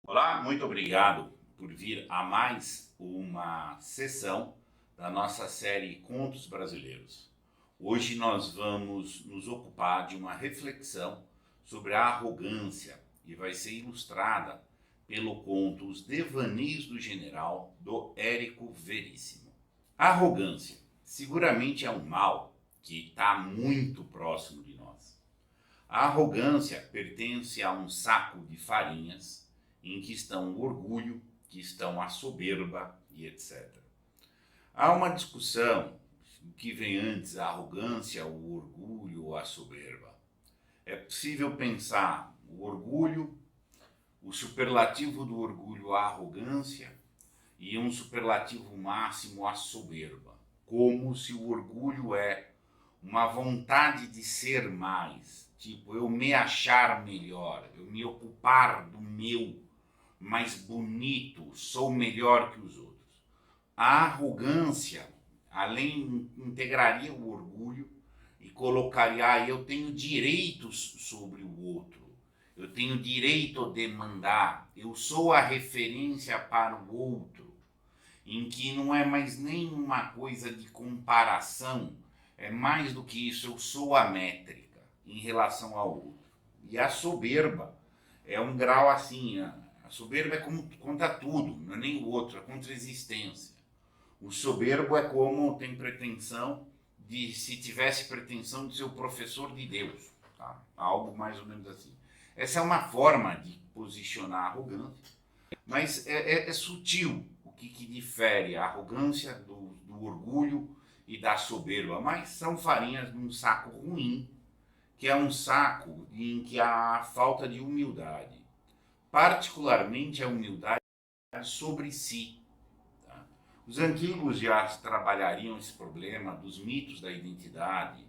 Olá, muito obrigado por vir a mais uma sessão da nossa série Contos Brasileiros. Hoje nós vamos nos ocupar de uma reflexão sobre a arrogância e vai ser ilustrada pelo conto Os Devaneios do General, do Érico Veríssimo. A arrogância seguramente é um mal que está muito próximo de nós. A arrogância pertence a um saco de farinhas em que estão o orgulho, que estão a soberba e etc. Há uma discussão o que vem antes, a arrogância, o orgulho ou a soberba. É possível pensar o orgulho, o superlativo do orgulho, a arrogância, e um superlativo máximo, a soberba. Como se o orgulho é uma vontade de ser mais, tipo, eu me achar melhor, eu me ocupar do meu mais bonito, sou melhor que os outros. A arrogância, além, integraria o orgulho e colocaria, eu tenho direitos sobre o outro, eu tenho direito a demandar, eu sou a referência para o outro, em que não é mais nenhuma coisa de comparação, é mais do que isso, eu sou a métrica em relação ao outro. E a soberba é um grau assim, a soberba é como contra tudo, não é nem o outro, é contra a existência. O soberbo é como tem pretensão de, se tivesse pretensão de ser o professor de Deus, tá? Algo mais ou menos assim. Essa é uma forma de posicionar a arrogância, mas é sutil o que difere a arrogância do orgulho e da soberba, mas são farinhas de um saco ruim, que é um saco em que há falta de humildade, particularmente a humildade sobre si. Tá? Os antigos já trabalhariam esse problema dos mitos da identidade,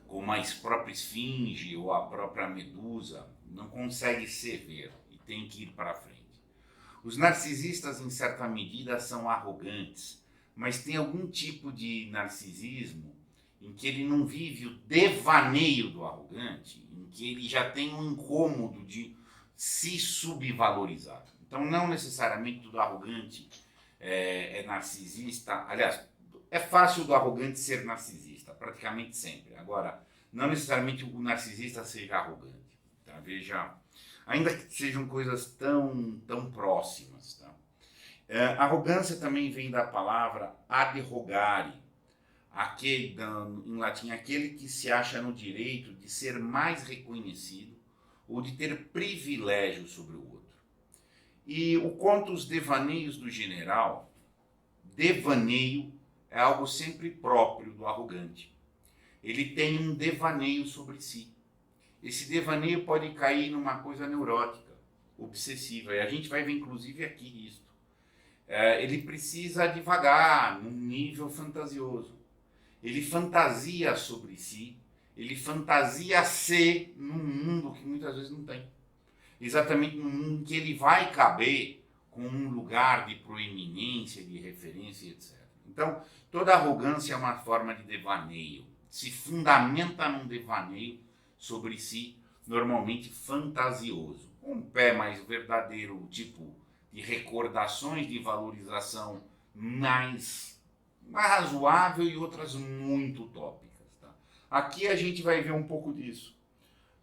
como a própria esfinge ou a própria medusa, não consegue se ver e tem que ir para frente. Os narcisistas, em certa medida, são arrogantes, mas tem algum tipo de narcisismo em que ele não vive o devaneio do arrogante, em que ele já tem um incômodo de se subvalorizar. Então, não necessariamente todo arrogante é narcisista. Aliás, é fácil do arrogante ser narcisista, praticamente sempre. Agora, não necessariamente o narcisista seja arrogante. Tá? Veja, ainda que sejam coisas tão próximas. Tá? Arrogância também vem da palavra adrogare, aquele, em latim, aquele que se acha no direito de ser mais reconhecido ou de ter privilégio sobre o outro. E o conto Os Devaneios do General, devaneio é algo sempre próprio do arrogante. Ele tem um devaneio sobre si. Esse devaneio pode cair numa coisa neurótica, obsessiva, e a gente vai ver inclusive aqui isso. Ele precisa divagar num nível fantasioso. Ele fantasia sobre si, ele fantasia ser num mundo que muitas vezes não tem. Exatamente num mundo que ele vai caber com um lugar de proeminência, de referência, etc. Então, toda arrogância é uma forma de devaneio. Se fundamenta num devaneio sobre si, normalmente fantasioso. Um pé mais verdadeiro, tipo de recordações de valorização mais razoável e outras muito utópicas. Tá? Aqui a gente vai ver um pouco disso.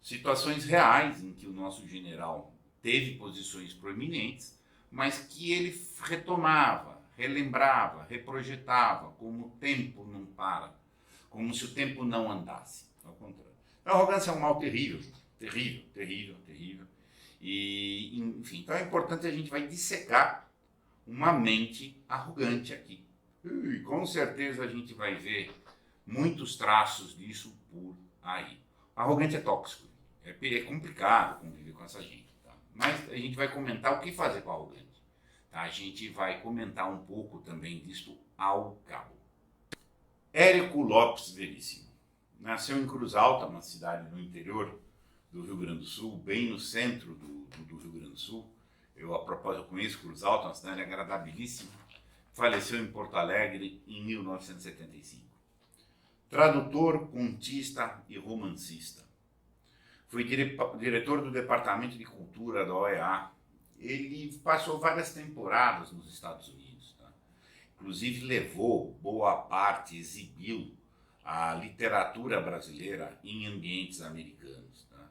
Situações reais em que o nosso general teve posições proeminentes, mas que ele retomava, relembrava, reprojetava, como o tempo não para, como se o tempo não andasse, ao contrário. A arrogância é um mal terrível, terrível, terrível, terrível. E, enfim, então é importante a gente vai dissecar uma mente arrogante aqui. E com certeza a gente vai ver muitos traços disso por aí. Arrogante é tóxico. É complicado conviver com essa gente. Tá? Mas a gente vai comentar o que fazer com a arrogante. Tá? A gente vai comentar um pouco também disso ao cabo. Érico Lopes Veríssimo nasceu em Cruz Alta, uma cidade no interior do Rio Grande do Sul, bem no centro do Rio Grande do Sul. Eu, a propósito, conheço Cruz Alta, uma cidade agradabilíssima. Faleceu em Porto Alegre em 1975. Tradutor, contista e romancista. Foi diretor do Departamento de Cultura da OEA ele passou várias temporadas nos Estados Unidos, tá? Inclusive levou boa parte, exibiu a literatura brasileira em ambientes americanos, tá?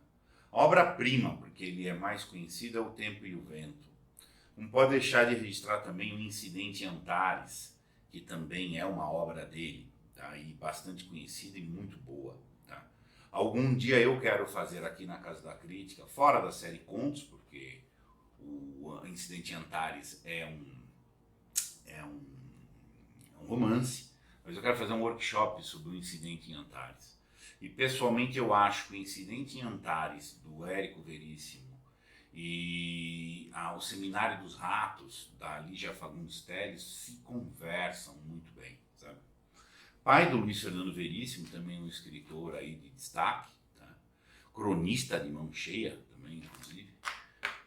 A obra-prima, porque ele é mais conhecido, é O Tempo e o Vento. Não pode deixar de registrar também o Incidente em Antares, que também é uma obra dele, tá? E bastante conhecida e muito boa, tá? Algum dia eu quero fazer aqui na Casa da Crítica, fora da série Contos, porque o Incidente em Antares é um romance, mas eu quero fazer um workshop sobre o Incidente em Antares. E pessoalmente eu acho que o Incidente em Antares, do Érico Veríssimo, e o Seminário dos Ratos, da Lígia Fagundes Telles, se conversam muito bem, sabe? Pai do Luiz Fernando Veríssimo, também um escritor aí de destaque, tá? Cronista de mão cheia também, inclusive.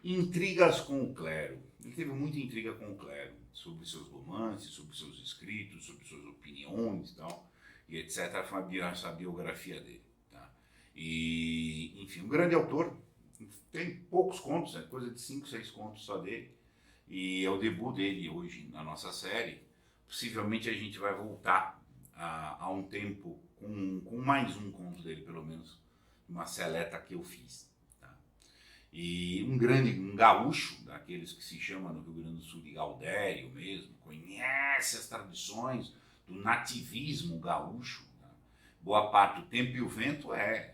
Intrigas com o clero. Ele teve muita intriga com o clero, sobre seus romances, sobre seus escritos, sobre suas opiniões e tal, e etc. Foi essa biografia dele, tá? E, enfim, um grande autor. Tem poucos contos, coisa de 5, 6 contos só dele. E é o debut dele hoje na nossa série. Possivelmente a gente vai voltar a um tempo com mais um conto dele, pelo menos, uma seleta que eu fiz. Tá? E um gaúcho, daqueles que se chama no Rio Grande do Sul de Gaudério mesmo, conhece as tradições do nativismo gaúcho. Tá? Boa parte do Tempo e o Vento é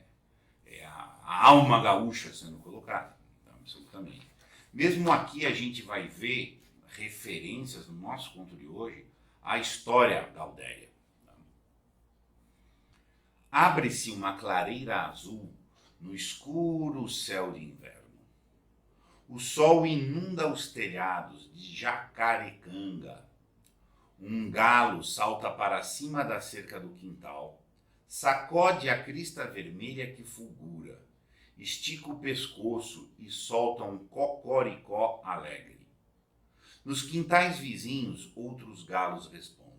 a alma gaúcha sendo colocada, então, absolutamente. Mesmo aqui a gente vai ver referências no nosso conto de hoje à história gaudéria. Abre-se uma clareira azul no escuro céu de inverno. O sol inunda os telhados de Jacarecanga. Um galo salta para cima da cerca do quintal, sacode a crista vermelha que fulgura, estica o pescoço e solta um cocoricó alegre. Nos quintais vizinhos, outros galos respondem.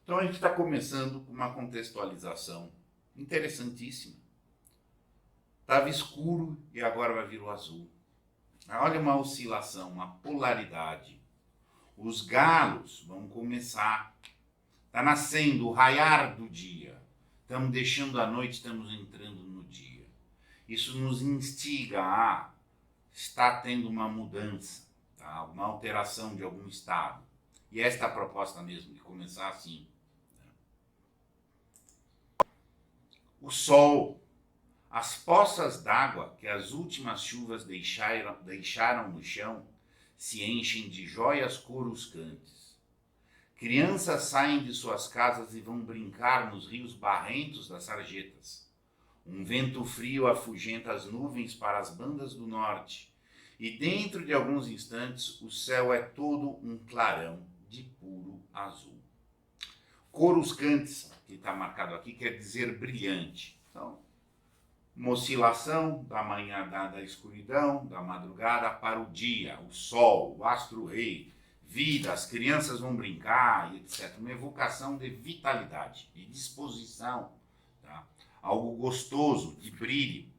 Então a gente está começando com uma contextualização interessantíssima. Estava escuro e agora vai vir o azul. Olha uma oscilação, uma polaridade. Os galos vão começar. Está nascendo o raiar do dia. Estamos deixando a noite, estamos entrando no dia. Isso nos instiga a estar tendo uma mudança, tá? Uma alteração de algum estado. E esta é a proposta mesmo, de começar assim. O sol, as poças d'água que as últimas chuvas deixaram no chão, se enchem de jóias coruscantes. Crianças saem de suas casas e vão brincar nos rios barrentos das sarjetas. Um vento frio afugenta as nuvens para as bandas do norte, e dentro de alguns instantes o céu é todo um clarão de puro azul. Coruscantes, que está marcado aqui, quer dizer brilhante. Então, uma oscilação da manhã, da escuridão, da madrugada para o dia, o sol, o astro-rei, vida, as crianças vão brincar, e etc. Uma evocação de vitalidade, de disposição, tá? Algo gostoso, de brilho.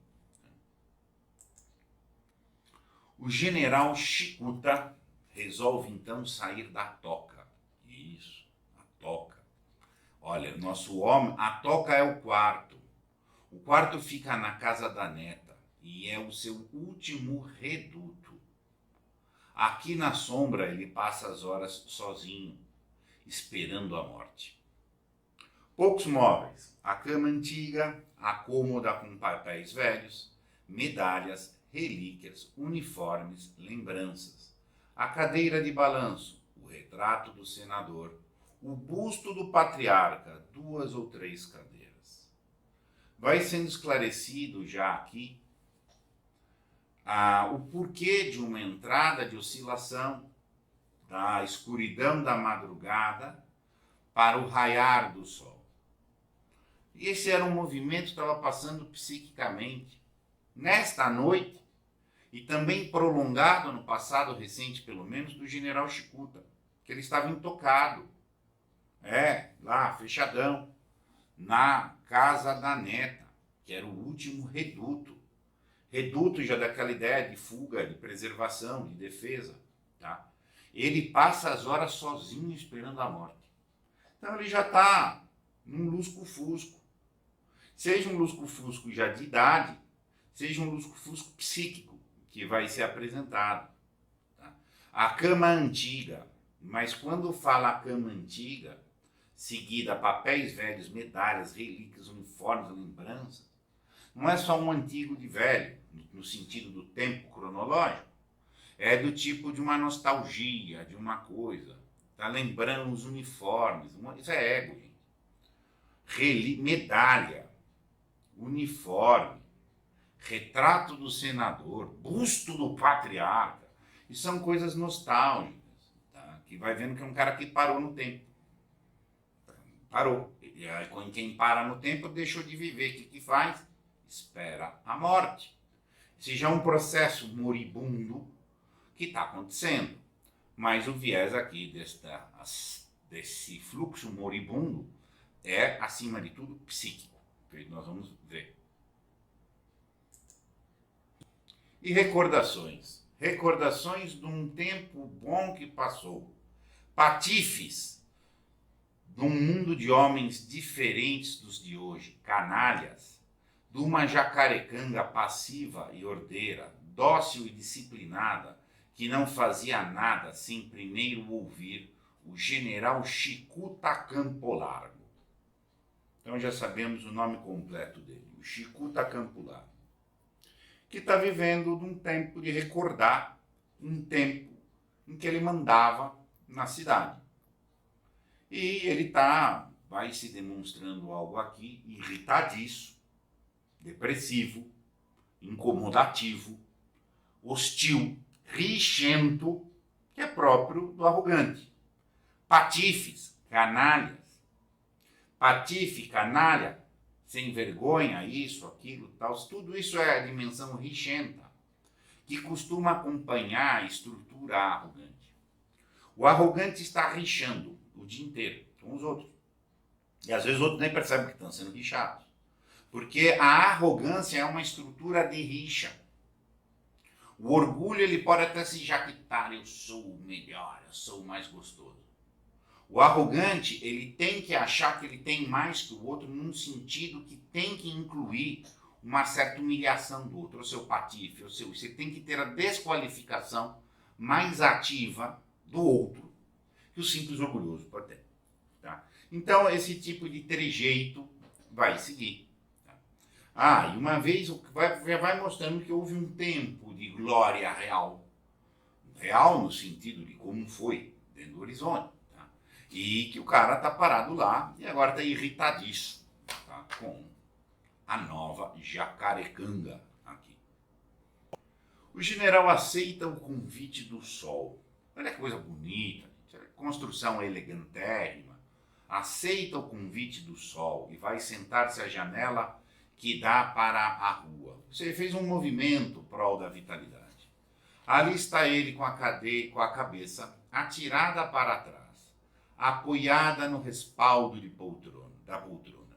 O general Chicuta resolve então sair da toca. Isso, a toca. Olha, nosso homem, a toca é o quarto. O quarto fica na casa da neta e é o seu último reduto. Aqui na sombra ele passa as horas sozinho, esperando a morte. Poucos móveis, a cama antiga, a cômoda com papéis velhos, medalhas, relíquias, uniformes, lembranças, a cadeira de balanço, o retrato do senador, o busto do patriarca, 2 ou 3 cadeiras. Vai sendo esclarecido já aqui o porquê de uma entrada de oscilação da escuridão da madrugada para o raiar do sol. E esse era um movimento que estava passando psiquicamente nesta noite e também prolongado no passado recente, pelo menos, do general Chicuta, que ele estava intocado, lá, fechadão, na casa da neta, que era o último reduto. reduto já daquela ideia de fuga, de preservação, de defesa, tá? Ele passa as horas sozinho esperando a morte. Então ele já está num lusco-fusco. Seja um lusco-fusco já de idade, seja um lusco-fusco psíquico, que vai ser apresentado. Tá? A cama antiga, mas quando fala a cama antiga, seguida papéis velhos, medalhas, relíquias, uniformes, lembranças, não é só um antigo de velho, no sentido do tempo cronológico, é do tipo de uma nostalgia, de uma coisa. Tá lembrando os uniformes, isso é ego, gente. Medalha, uniforme, retrato do senador, busto do patriarca, isso são coisas nostálgicas, tá? Que vai vendo que é um cara que parou no tempo. Parou. E aí, quem para no tempo deixou de viver. O que faz? Espera a morte. Esse já é um processo moribundo que está acontecendo. Mas o viés aqui desse fluxo moribundo é, acima de tudo, psíquico. Que nós vamos ver. E recordações. Recordações de um tempo bom que passou. Patifes de um mundo de homens diferentes dos de hoje, canalhas, de uma jacarecanga passiva e ordeira, dócil e disciplinada, que não fazia nada sem primeiro ouvir o general Chicuta Campo Largo. Então já sabemos o nome completo dele, o Chicuta Campo Largo, que está vivendo de um tempo de recordar um tempo em que ele mandava na cidade. E ele vai se demonstrando algo aqui irritadiço, depressivo, incomodativo, hostil, rixento, que é próprio do arrogante. Patifes, canalhas. Patife, canalha, sem vergonha, isso, aquilo, tal. Tudo isso é a dimensão rixenta, que costuma acompanhar a estrutura arrogante. O arrogante está rixando o dia inteiro com os outros. E às vezes os outros nem percebem que estão sendo rixados. Porque a arrogância é uma estrutura de rixa. O orgulho, ele pode até se jaquitar, eu sou o melhor, eu sou o mais gostoso. O arrogante, ele tem que achar que ele tem mais que o outro, num sentido que tem que incluir uma certa humilhação do outro, o seu patife, você tem que ter a desqualificação mais ativa do outro que o simples orgulhoso pode ter. Tá? Então, esse tipo de trejeito vai seguir. Tá? E uma vez vai mostrando que houve um tempo de glória real. Real no sentido de como foi dentro do horizonte. Tá? E que o cara está parado lá e agora está irritadíssimo, tá? Com a nova jacarecanga aqui. O general aceita o convite do sol. Olha que coisa bonita, construção elegantérrima. Aceita o convite do sol e vai sentar-se à janela que dá para a rua. Você fez um movimento prol da vitalidade. Ali está ele com a cabeça atirada para trás, apoiada no respaldo da poltrona.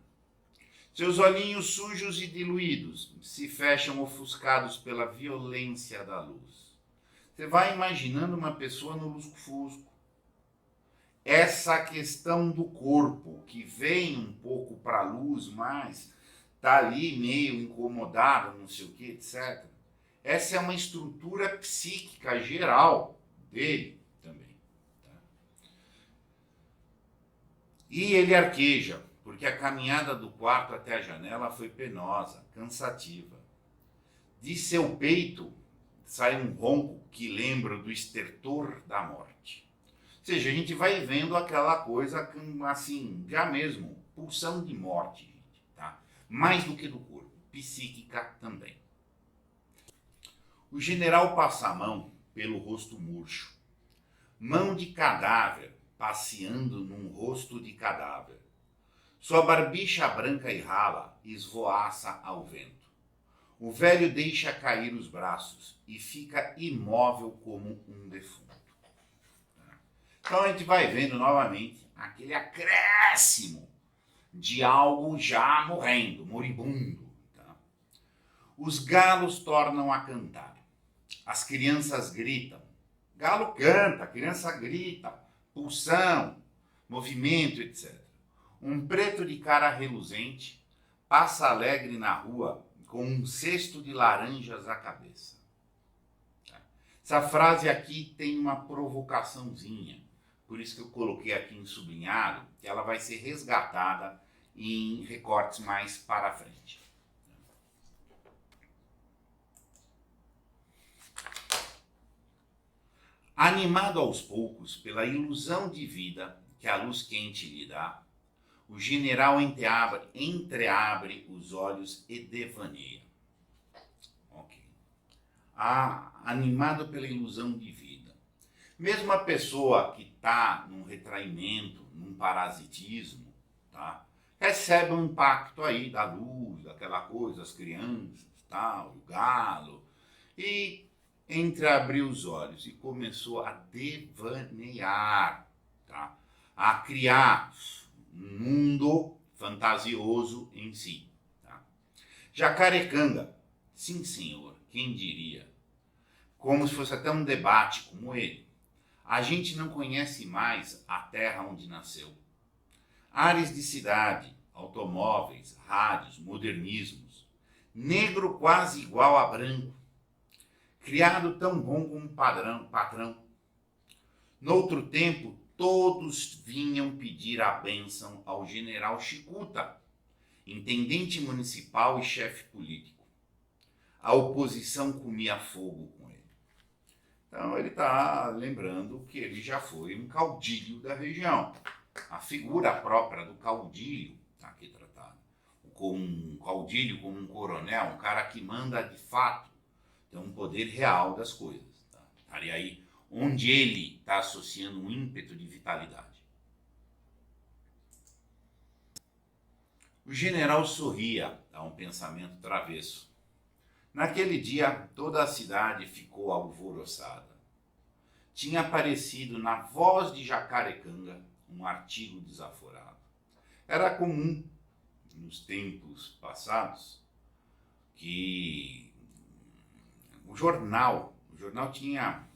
Seus olhinhos sujos e diluídos se fecham ofuscados pela violência da luz. Você vai imaginando uma pessoa no lusco-fusco. Essa questão do corpo, que vem um pouco para a luz, mas está ali meio incomodado, não sei o que, etc. Essa é uma estrutura psíquica geral dele também. Tá? E ele arqueja, porque a caminhada do quarto até a janela foi penosa, cansativa. De seu peito sai um ronco que lembra do estertor da morte. Ou seja, a gente vai vendo aquela coisa assim, já mesmo, pulsão de morte, gente, tá? Mais do que do corpo, psíquica também. O general passa a mão pelo rosto murcho. Mão de cadáver passeando num rosto de cadáver. Sua barbicha branca e rala esvoaça ao vento. O velho deixa cair os braços e fica imóvel como um defunto. Então a gente vai vendo novamente aquele acréscimo de algo já morrendo, moribundo. Tá? Os galos tornam a cantar. As crianças gritam. Galo canta, criança grita. Pulsão, movimento, etc. Um preto de cara reluzente passa alegre na rua com um cesto de laranjas à cabeça. Essa frase aqui tem uma provocaçãozinha, por isso que eu coloquei aqui em sublinhado, que ela vai ser resgatada em recortes mais para frente. Animado aos poucos pela ilusão de vida que a luz quente lhe dá, o general entreabre os olhos e devaneia. Ok. Animado pela ilusão de vida. Mesmo a pessoa que está num retraimento, num parasitismo, tá? Recebe um impacto aí da luz, daquela coisa, as crianças, tal, o galo, e entreabriu os olhos e começou a devanear, tá? A criar um mundo fantasioso em si. Tá? Jacarecanga, sim senhor, quem diria? Como se fosse até um debate como ele. A gente não conhece mais a terra onde nasceu. Áreas de cidade, automóveis, rádios, modernismos. Negro quase igual a branco. Criado tão bom como patrão. Noutro tempo, todos vinham pedir a bênção ao general Chicuta, intendente municipal e chefe político. A oposição comia fogo com ele. Então ele está lembrando que ele já foi um caudilho da região. A figura própria do caudilho está aqui tratada. Como um caudilho, como um coronel, um cara que manda de fato, tem um poder real das coisas. Tá? Estaria aí onde ele está associando um ímpeto de vitalidade. O general sorria a um pensamento travesso. Naquele dia, toda a cidade ficou alvoroçada. Tinha aparecido na Voz de Jacarecanga um artigo desaforado. Era comum, nos tempos passados, que o jornal tinha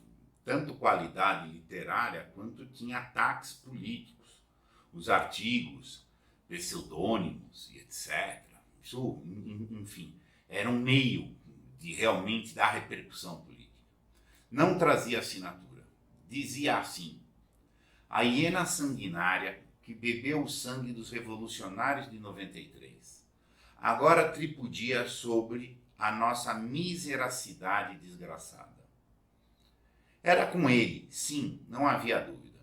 tanto qualidade literária quanto tinha ataques políticos. Os artigos, pseudônimos e etc. Isso, enfim, era um meio de realmente dar repercussão política. Não trazia assinatura. Dizia assim: a hiena sanguinária que bebeu o sangue dos revolucionários de 93 agora tripudia sobre a nossa miseracidade desgraçada. Era com ele, sim, não havia dúvida.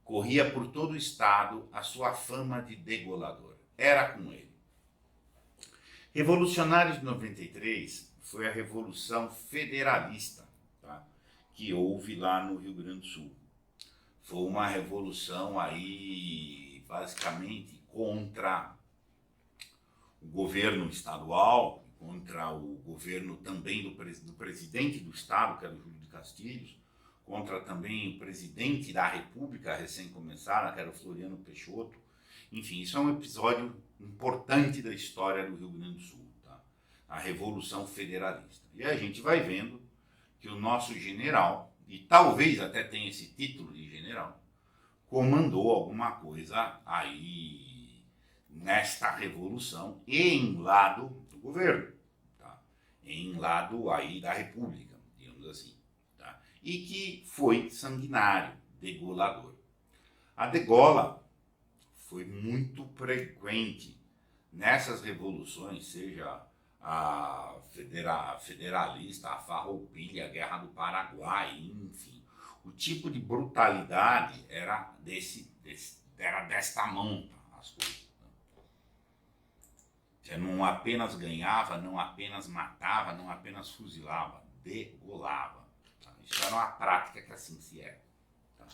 Corria por todo o estado a sua fama de degolador. Era com ele. Revolucionários de 93 foi a Revolução Federalista, tá? Que houve lá no Rio Grande do Sul. Foi uma revolução aí, basicamente, contra o governo estadual, contra o governo também do presidente do Estado, que era o Júlio de Castilhos, contra também o presidente da República recém-começada, que era o Floriano Peixoto. Enfim, isso é um episódio importante da história do Rio Grande do Sul, tá? A Revolução Federalista. E a gente vai vendo que o nosso general, e talvez até tenha esse título de general, comandou alguma coisa aí nesta revolução em lado do governo, tá? Em lado aí da República, digamos assim, tá? E que foi sanguinário, degolador. A degola foi muito frequente nessas revoluções, seja a federalista, a farroupilha, a Guerra do Paraguai, enfim. O tipo de brutalidade era desta monta, as coisas. Você não apenas ganhava, não apenas matava, não apenas fuzilava, degolava. Tá? Isso era uma prática que assim se era. Tá?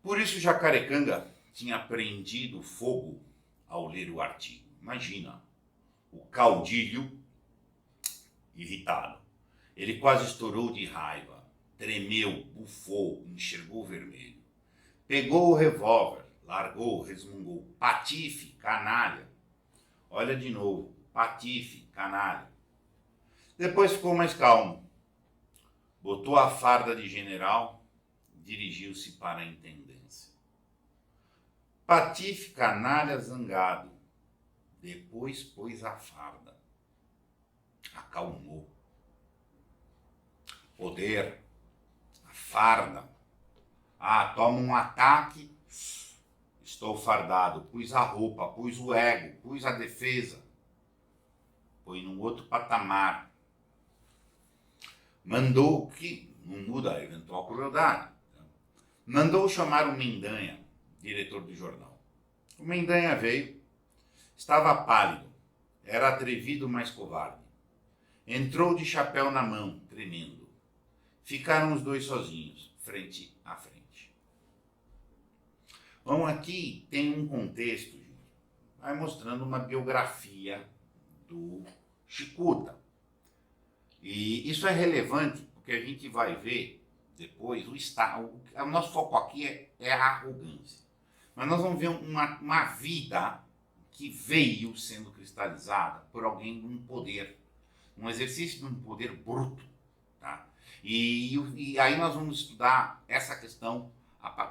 Por isso Jacarecanga tinha prendido fogo ao ler o artigo. Imagina, o caudilho irritado. Ele quase estourou de raiva, tremeu, bufou, enxergou vermelho. Pegou o revólver, largou, resmungou. Patife, canalha. Olha de novo, patife, canalha. Depois ficou mais calmo. Botou a farda de general, dirigiu-se para a intendência. Patife canalha zangado. Depois pôs a farda. Acalmou. Poder. A farda. Toma um ataque. Estou fardado. Pus a roupa, pus o ego, pus a defesa. Foi num outro patamar. Mandou que, não muda a eventual crueldade, mandou chamar o Mendanha, diretor do jornal. O Mendanha veio, estava pálido, era atrevido, mas covarde. Entrou de chapéu na mão, tremendo. Ficaram os dois sozinhos, frente a frente. Bom, aqui tem um contexto, vai mostrando uma biografia do Chicuta. E isso é relevante porque a gente vai ver depois o nosso foco aqui é a arrogância. Mas nós vamos ver uma vida que veio sendo cristalizada por alguém de um poder, um exercício de um poder bruto. Tá? E aí nós vamos estudar essa questão,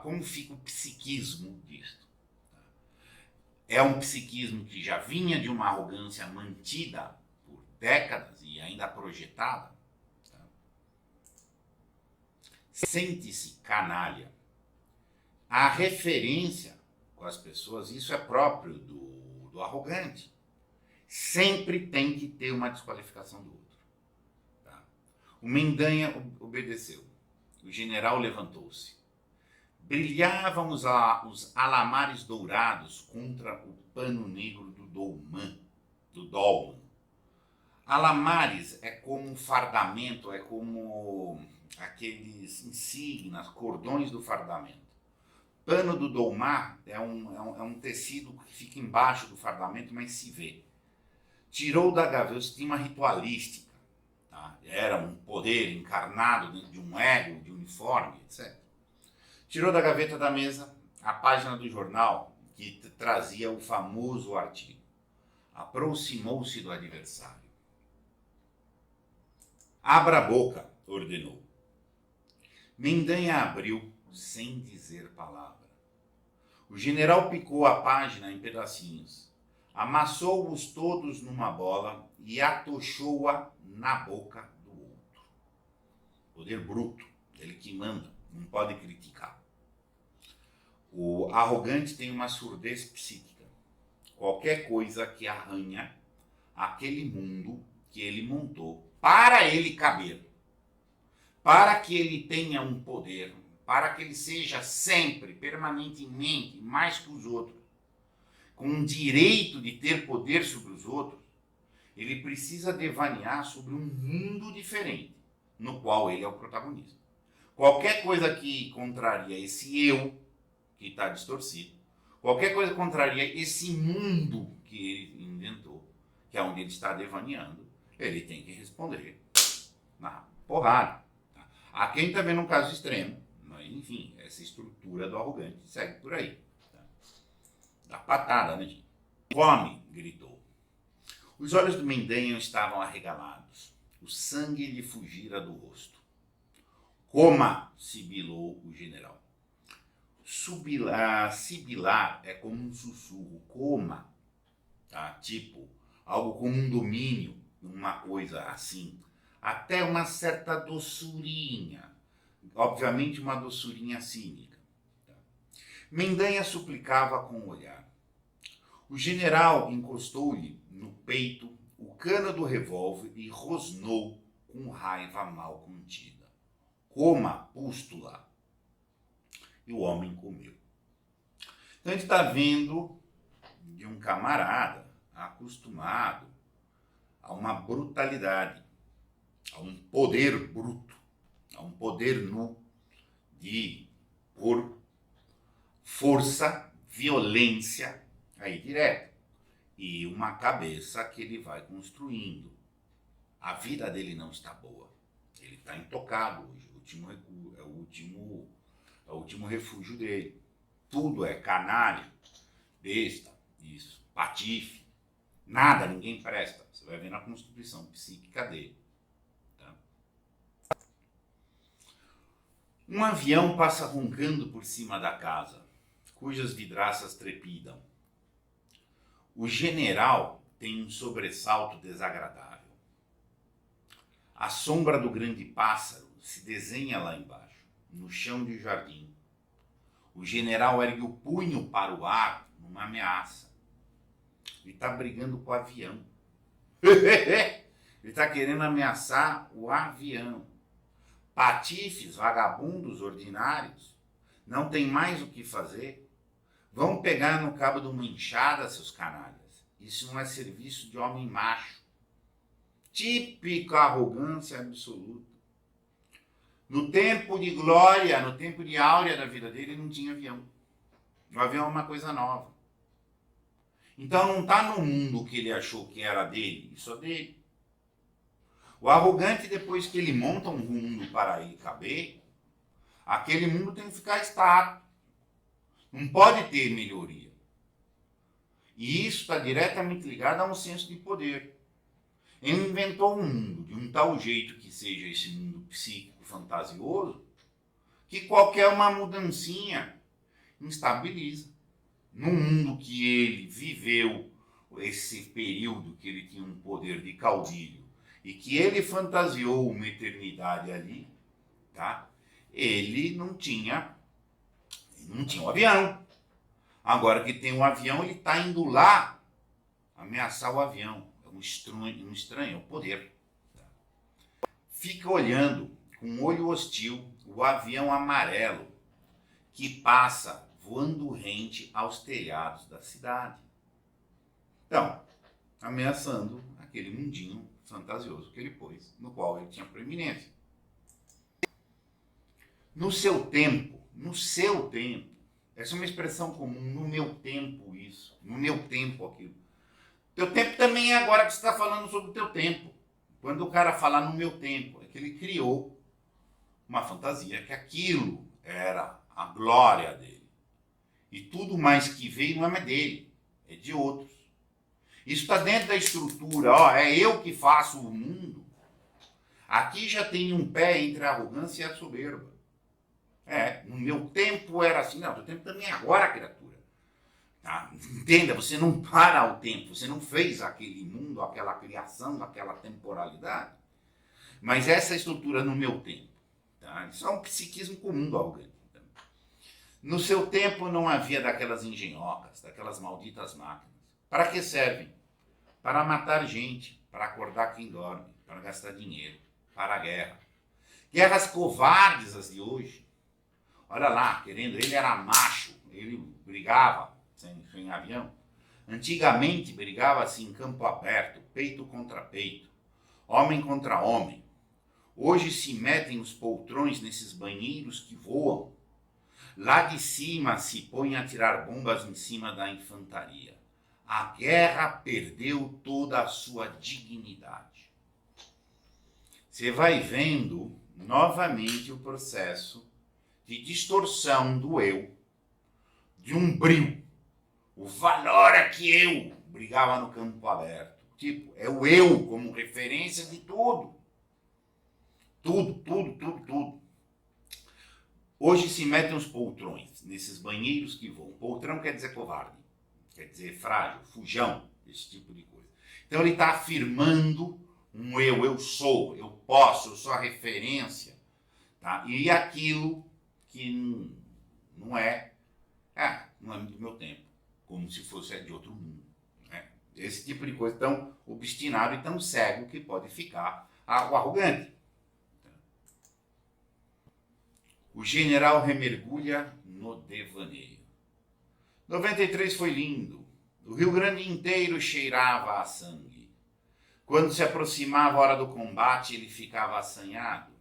como fica o psiquismo disso. É um psiquismo que já vinha de uma arrogância mantida por décadas e ainda projetada. Tá? Sente-se canalha. A referência com as pessoas, isso é próprio do arrogante. Sempre tem que ter uma desqualificação do outro. Tá? O Mendanha obedeceu. O general levantou-se. Brilhavam os alamares dourados contra o pano negro do dolman. Alamares é como um fardamento, é como aqueles insígnias, cordões do fardamento. Pano do dolmar é um tecido que fica embaixo do fardamento, mas se vê. Tirou da gaveta, tinha uma ritualística. Tá? Era um poder encarnado dentro de um ego, de uniforme, etc. Tirou da gaveta da mesa a página do jornal que trazia o famoso artigo. Aproximou-se do adversário. Abra a boca, ordenou. Mendanha abriu sem dizer palavra. O general picou a página em pedacinhos, amassou-os todos numa bola e atochou-a na boca do outro. Poder bruto, ele que manda, não pode criticar. O arrogante tem uma surdez psíquica. Qualquer coisa que arranha aquele mundo que ele montou para ele caber, para que ele tenha um poder, para que ele seja sempre, permanentemente, mais que os outros, com o direito de ter poder sobre os outros, ele precisa devanear sobre um mundo diferente, no qual ele é o protagonista. Qualquer coisa que contraria esse eu, que está distorcido, qualquer coisa que contraria esse mundo que ele inventou, que é onde ele está devaneando, ele tem que responder na porrada. Tá? Há quem está vendo um caso extremo, mas enfim, essa estrutura do arrogante segue por aí. Tá? Dá patada, né, gente? Come, gritou. Os olhos do Mendanha estavam arregalados. O sangue lhe fugira do rosto. Coma, sibilou o general. Sibilar é como um sussurro. Coma, tá? Tipo, algo como um domínio, uma coisa assim. Até uma certa doçurinha. Obviamente uma doçurinha cínica. Tá? Mendanha suplicava com o olhar. O general encostou-lhe no peito o cano do revólver e rosnou com raiva mal contida. Coma, pústula. E o homem comeu. Então a gente está vendo de um camarada acostumado a uma brutalidade, a um poder bruto, a um poder nu de por força, violência aí direto. E uma cabeça que ele vai construindo. A vida dele não está boa. Ele está intocado hoje. É o último refúgio dele. Tudo é canalha, besta, isso, patife. Nada, ninguém presta. Você vai ver na constituição psíquica dele. Um avião passa roncando por cima da casa, cujas vidraças trepidam. O general tem um sobressalto desagradável. A sombra do grande pássaro se desenha lá embaixo, no chão de jardim. O general ergue o punho para o ar numa ameaça. Ele está brigando com o avião. Ele está querendo ameaçar o avião. Patifes, vagabundos ordinários, não tem mais o que fazer. Vão pegar no cabo de uma enxada, seus canalhas. Isso não é serviço de homem macho. Típica arrogância absoluta. No tempo de glória, no tempo de áurea da vida dele, não tinha avião. O avião é uma coisa nova. Então não está no mundo que ele achou que era dele, isso é dele. O arrogante, depois que ele monta um mundo para ele caber, aquele mundo tem que ficar estático. Não pode ter melhoria. E isso está diretamente ligado a um senso de poder. Ele inventou um mundo de um tal jeito que seja esse mundo psíquico fantasioso, que qualquer uma mudancinha instabiliza. No mundo que ele viveu, esse período que ele tinha um poder de caudilho, e que ele fantasiou uma eternidade ali, tá? Ele não tinha um avião. Agora que tem um avião, ele está indo lá ameaçar o avião. É um estranho, é o poder. Tá? Fica olhando com um olho hostil o avião amarelo que passa voando rente aos telhados da cidade. Então, ameaçando aquele mundinho fantasioso que ele pôs, no qual ele tinha proeminência. No seu tempo, essa é uma expressão comum, no meu tempo isso, no meu tempo aquilo. Teu tempo também é agora que você está falando sobre o teu tempo. Quando o cara fala no meu tempo, é que ele criou uma fantasia que aquilo era a glória dele. E tudo mais que veio não é mais dele, é de outros. Isso está dentro da estrutura, ó, é eu que faço o mundo. Aqui já tem um pé entre a arrogância e a soberba. No meu tempo era assim, não, o teu tempo também é agora, criatura. Tá? Entenda, você não para o tempo, você não fez aquele mundo, aquela criação, aquela temporalidade. Mas essa estrutura no meu tempo. Tá? Isso é um psiquismo comum do arrogante. Tá? No seu tempo não havia daquelas engenhocas, daquelas malditas máquinas. Para que servem? Para matar gente, para acordar quem dorme, para gastar dinheiro, para a guerra. Guerras covardes as de hoje. Olha lá, ele era macho, ele brigava sem avião. Antigamente brigava assim em campo aberto, peito contra peito, homem contra homem. Hoje se metem os poltrões nesses banheiros que voam. Lá de cima se põem a tirar bombas em cima da infantaria. A guerra perdeu toda a sua dignidade. Você vai vendo novamente o processo de distorção do eu, de um brio. O valor é que eu brigava no campo aberto. Tipo, é o eu como referência de tudo. Tudo. Hoje se metem os poltrões nesses banheiros que voam. Poltrão quer dizer covarde. Quer dizer frágil, fujão, esse tipo de coisa. Então ele está afirmando um eu sou, eu posso, eu sou a referência. Tá? E aquilo que não é do meu tempo, como se fosse de outro mundo. Né? Esse tipo de coisa tão obstinado e tão cego que pode ficar o arrogante. O general remergulha no devaneio. 93 foi lindo. O Rio Grande inteiro cheirava a sangue. Quando se aproximava a hora do combate, ele ficava assanhado.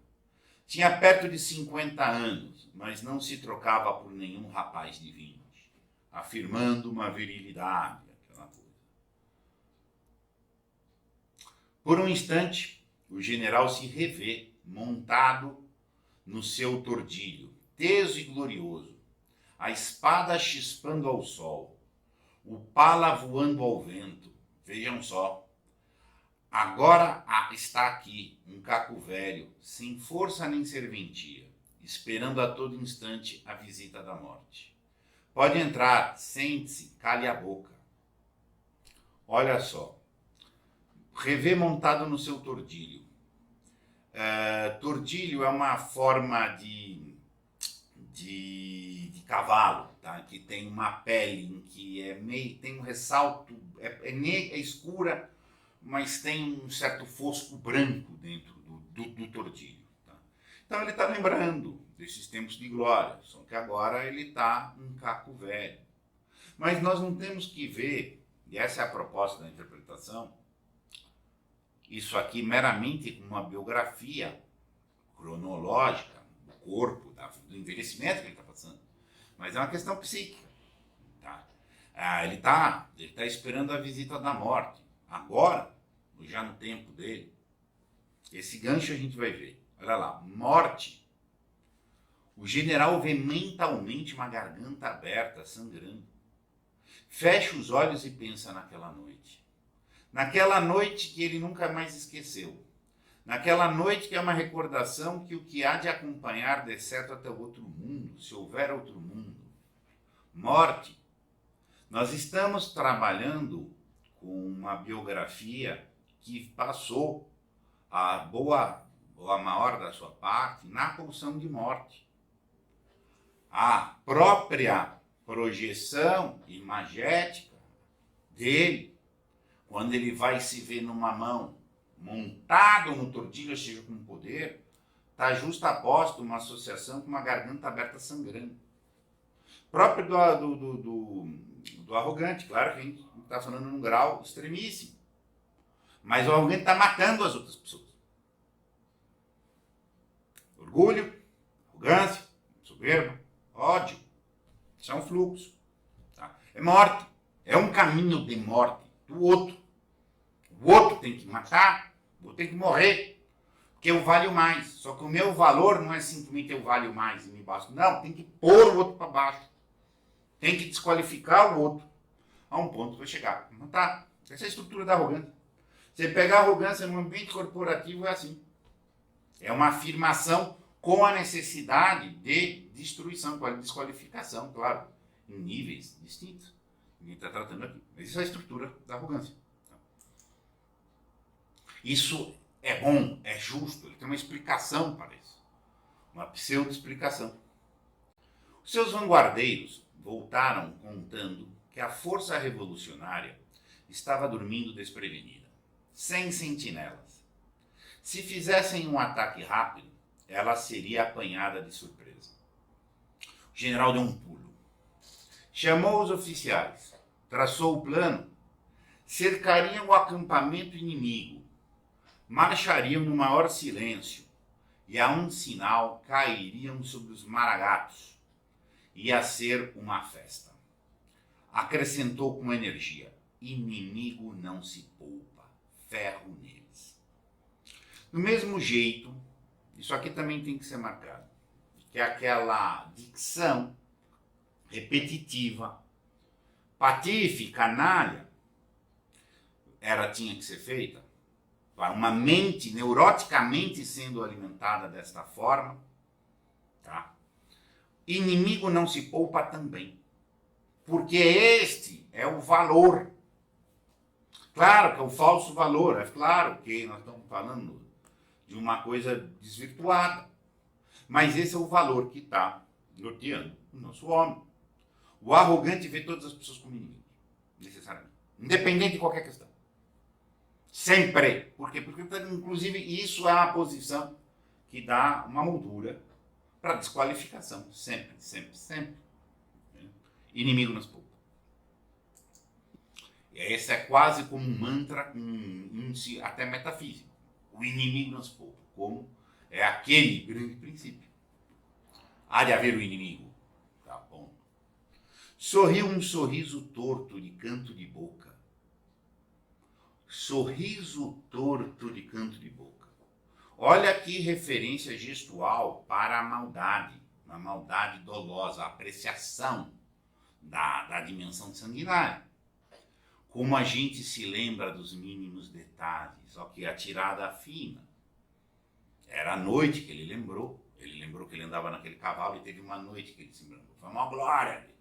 Tinha perto de 50 anos, mas não se trocava por nenhum rapaz de 20, afirmando uma virilidade, aquela coisa. Por um instante, o general se revê montado no seu tordilho, teso e glorioso, a espada chispando ao sol, o pala voando ao vento. Vejam só. Agora está aqui um caco velho, sem força nem serventia, esperando a todo instante a visita da morte. Pode entrar, sente-se, cale a boca. Olha só, revê montado no seu tordilho. Tordilho é uma forma de cavalo, tá? Que tem uma pele em que tem um ressalto, é escura, mas tem um certo fosco branco dentro do tordilho. Tá? Então ele está lembrando desses tempos de glória, só que agora ele está um caco velho. Mas nós não temos que ver, e essa é a proposta da interpretação, isso aqui meramente como uma biografia cronológica do corpo, do envelhecimento que ele está passando, mas é uma questão psíquica. Tá? Ele está esperando a visita da morte. Agora, já no tempo dele, esse gancho a gente vai ver. Olha lá, morte. O general vê mentalmente uma garganta aberta, sangrando. Fecha os olhos e pensa naquela noite. Naquela noite que ele nunca mais esqueceu. Naquela noite que é uma recordação que o que há de acompanhar de certo até o outro mundo, se houver outro mundo. Morte. Nós estamos trabalhando com uma biografia que passou a maior da sua parte na pulsão de morte. A própria projeção imagética dele, quando ele vai se ver numa mão montado no tordilho, ou seja, com poder, está justaposto uma associação com uma garganta aberta sangrando. Próprio do arrogante, claro que a gente está falando num grau extremíssimo, mas o arrogante está matando as outras pessoas. Orgulho, arrogância, soberba, ódio, isso é um fluxo. Tá? É morte, é um caminho de morte do outro. O outro tem que matar, o outro tem que morrer, porque eu valho mais. Só que o meu valor não é simplesmente eu valho mais e me basta. Não, tem que pôr o outro para baixo. Tem que desqualificar o outro. A um ponto que vai chegar. Matar. Essa é a estrutura da arrogância. Você pegar a arrogância no ambiente corporativo é assim. É uma afirmação com a necessidade de destruição, com a desqualificação, claro, em níveis distintos. Ninguém está tratando aqui. Mas isso é a estrutura da arrogância. Isso é bom, é justo, ele tem uma explicação para isso. Uma pseudo-explicação. Os seus vanguardeiros voltaram contando que a força revolucionária estava dormindo desprevenida, sem sentinelas. Se fizessem um ataque rápido, ela seria apanhada de surpresa. O general deu um pulo. Chamou os oficiais, traçou o plano, cercariam o acampamento inimigo, marchariam no maior silêncio e a um sinal cairiam sobre os maragatos. Ia ser uma festa. Acrescentou com energia: inimigo não se poupa, ferro neles. Do mesmo jeito, isso aqui também tem que ser marcado, que é aquela dicção repetitiva, patife, canalha, tinha que ser feita, para uma mente neuroticamente sendo alimentada desta forma, tá? Inimigo não se poupa também, porque este é o valor. Claro que é o falso valor, é claro que nós estamos falando de uma coisa desvirtuada, mas esse é o valor que está norteando o nosso homem. O arrogante vê todas as pessoas como inimigos, necessariamente, independente de qualquer questão. Sempre. Por quê? Porque, inclusive, isso é uma posição que dá uma moldura para desqualificação. Sempre, sempre, sempre. Inimigo nos poupa. Esse é quase como um mantra, até metafísico. O inimigo nos poupa. Como é aquele grande princípio. Há de haver o inimigo. Tá bom. Sorriu um sorriso torto de canto de boca. Sorriso torto de canto de boca. Olha que referência gestual para a maldade, uma maldade dolosa, a apreciação da dimensão sanguinária. Como a gente se lembra dos mínimos detalhes, ó, que a tirada fina. Era a noite que ele lembrou, Ele lembrou que ele andava naquele cavalo e teve uma noite que ele se lembrou. Foi uma glória dele.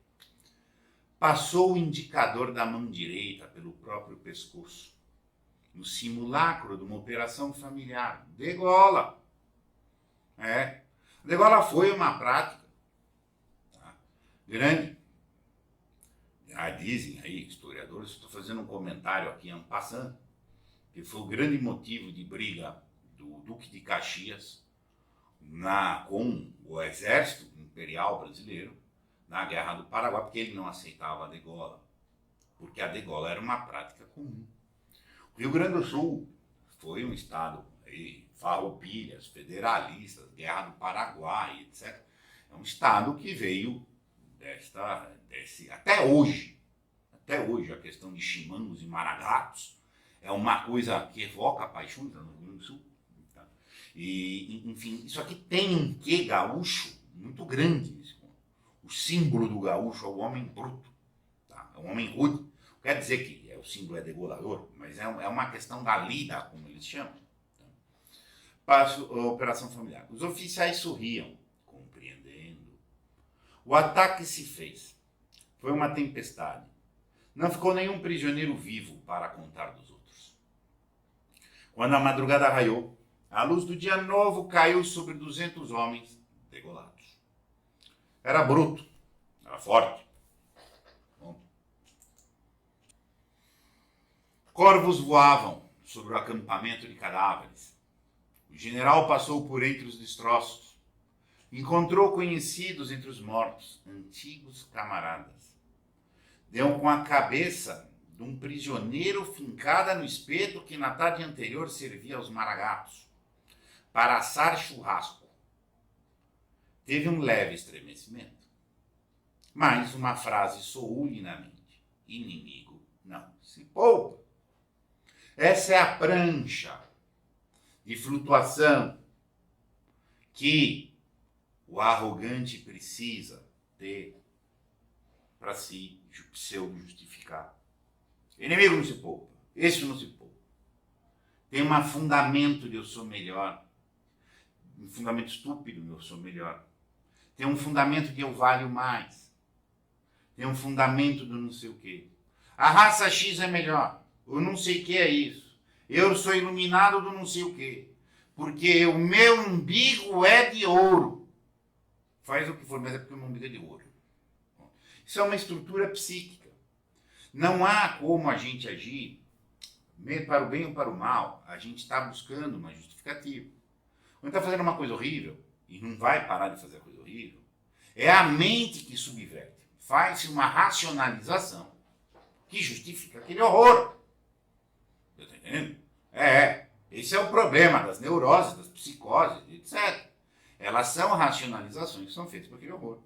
Passou o indicador da mão direita pelo próprio pescoço, no simulacro de uma operação familiar. Degola. Degola foi uma prática, tá, grande. Já dizem aí, historiadores, estou fazendo um comentário aqui en passant, que foi o grande motivo de briga do Duque de Caxias com o exército imperial brasileiro na Guerra do Paraguai, porque ele não aceitava a degola, porque a degola era uma prática comum. O Rio Grande do Sul foi um estado aí, farroupilhas, federalistas, Guerra do Paraguai, etc. É um estado que veio até hoje a questão de chimangos e maragatos é uma coisa que evoca paixões no Rio Grande do Sul. Tá? E, enfim, isso aqui tem um quê gaúcho muito grande. O símbolo do gaúcho é o homem bruto, tá? É o homem rude. Quer dizer que o símbolo é degolador, mas é uma questão da lida, como eles chamam. Tá? Passo a operação familiar. Os oficiais sorriam, compreendendo. O ataque se fez. Foi uma tempestade. Não ficou nenhum prisioneiro vivo para contar dos outros. Quando a madrugada raiou, a luz do dia novo caiu sobre 200 homens degolados. Era bruto, era forte. Bom. Corvos voavam sobre o acampamento de cadáveres. O general passou por entre os destroços. Encontrou conhecidos entre os mortos, antigos camaradas. Deu com a cabeça de um prisioneiro fincada no espeto que na tarde anterior servia aos maragatos para assar churrasco. Teve um leve estremecimento. Mas uma frase soou-lhe na mente. Inimigo não se poupa. Essa é a prancha de flutuação que o arrogante precisa ter para se pseudo-justificar. Inimigo não se poupa. Esse não se poupa. Tem um fundamento de eu sou melhor. Um fundamento estúpido de eu sou melhor. Tem um fundamento de eu valho mais. Tem um fundamento do não sei o quê. A raça X é melhor. O não sei o que é isso. Eu sou iluminado do não sei o quê. Porque o meu umbigo é de ouro. Faz o que for, mas é porque o meu umbigo é de ouro. Isso é uma estrutura psíquica. Não há como a gente agir, para o bem ou para o mal. A gente está buscando uma justificativa. Quando está fazendo uma coisa horrível, e não vai parar de fazer a coisa horrível, é a mente que subverte. Faz-se uma racionalização que justifica aquele horror. Está entendendo? Esse é o problema das neuroses, das psicoses, etc. Elas são racionalizações que são feitas por aquele horror.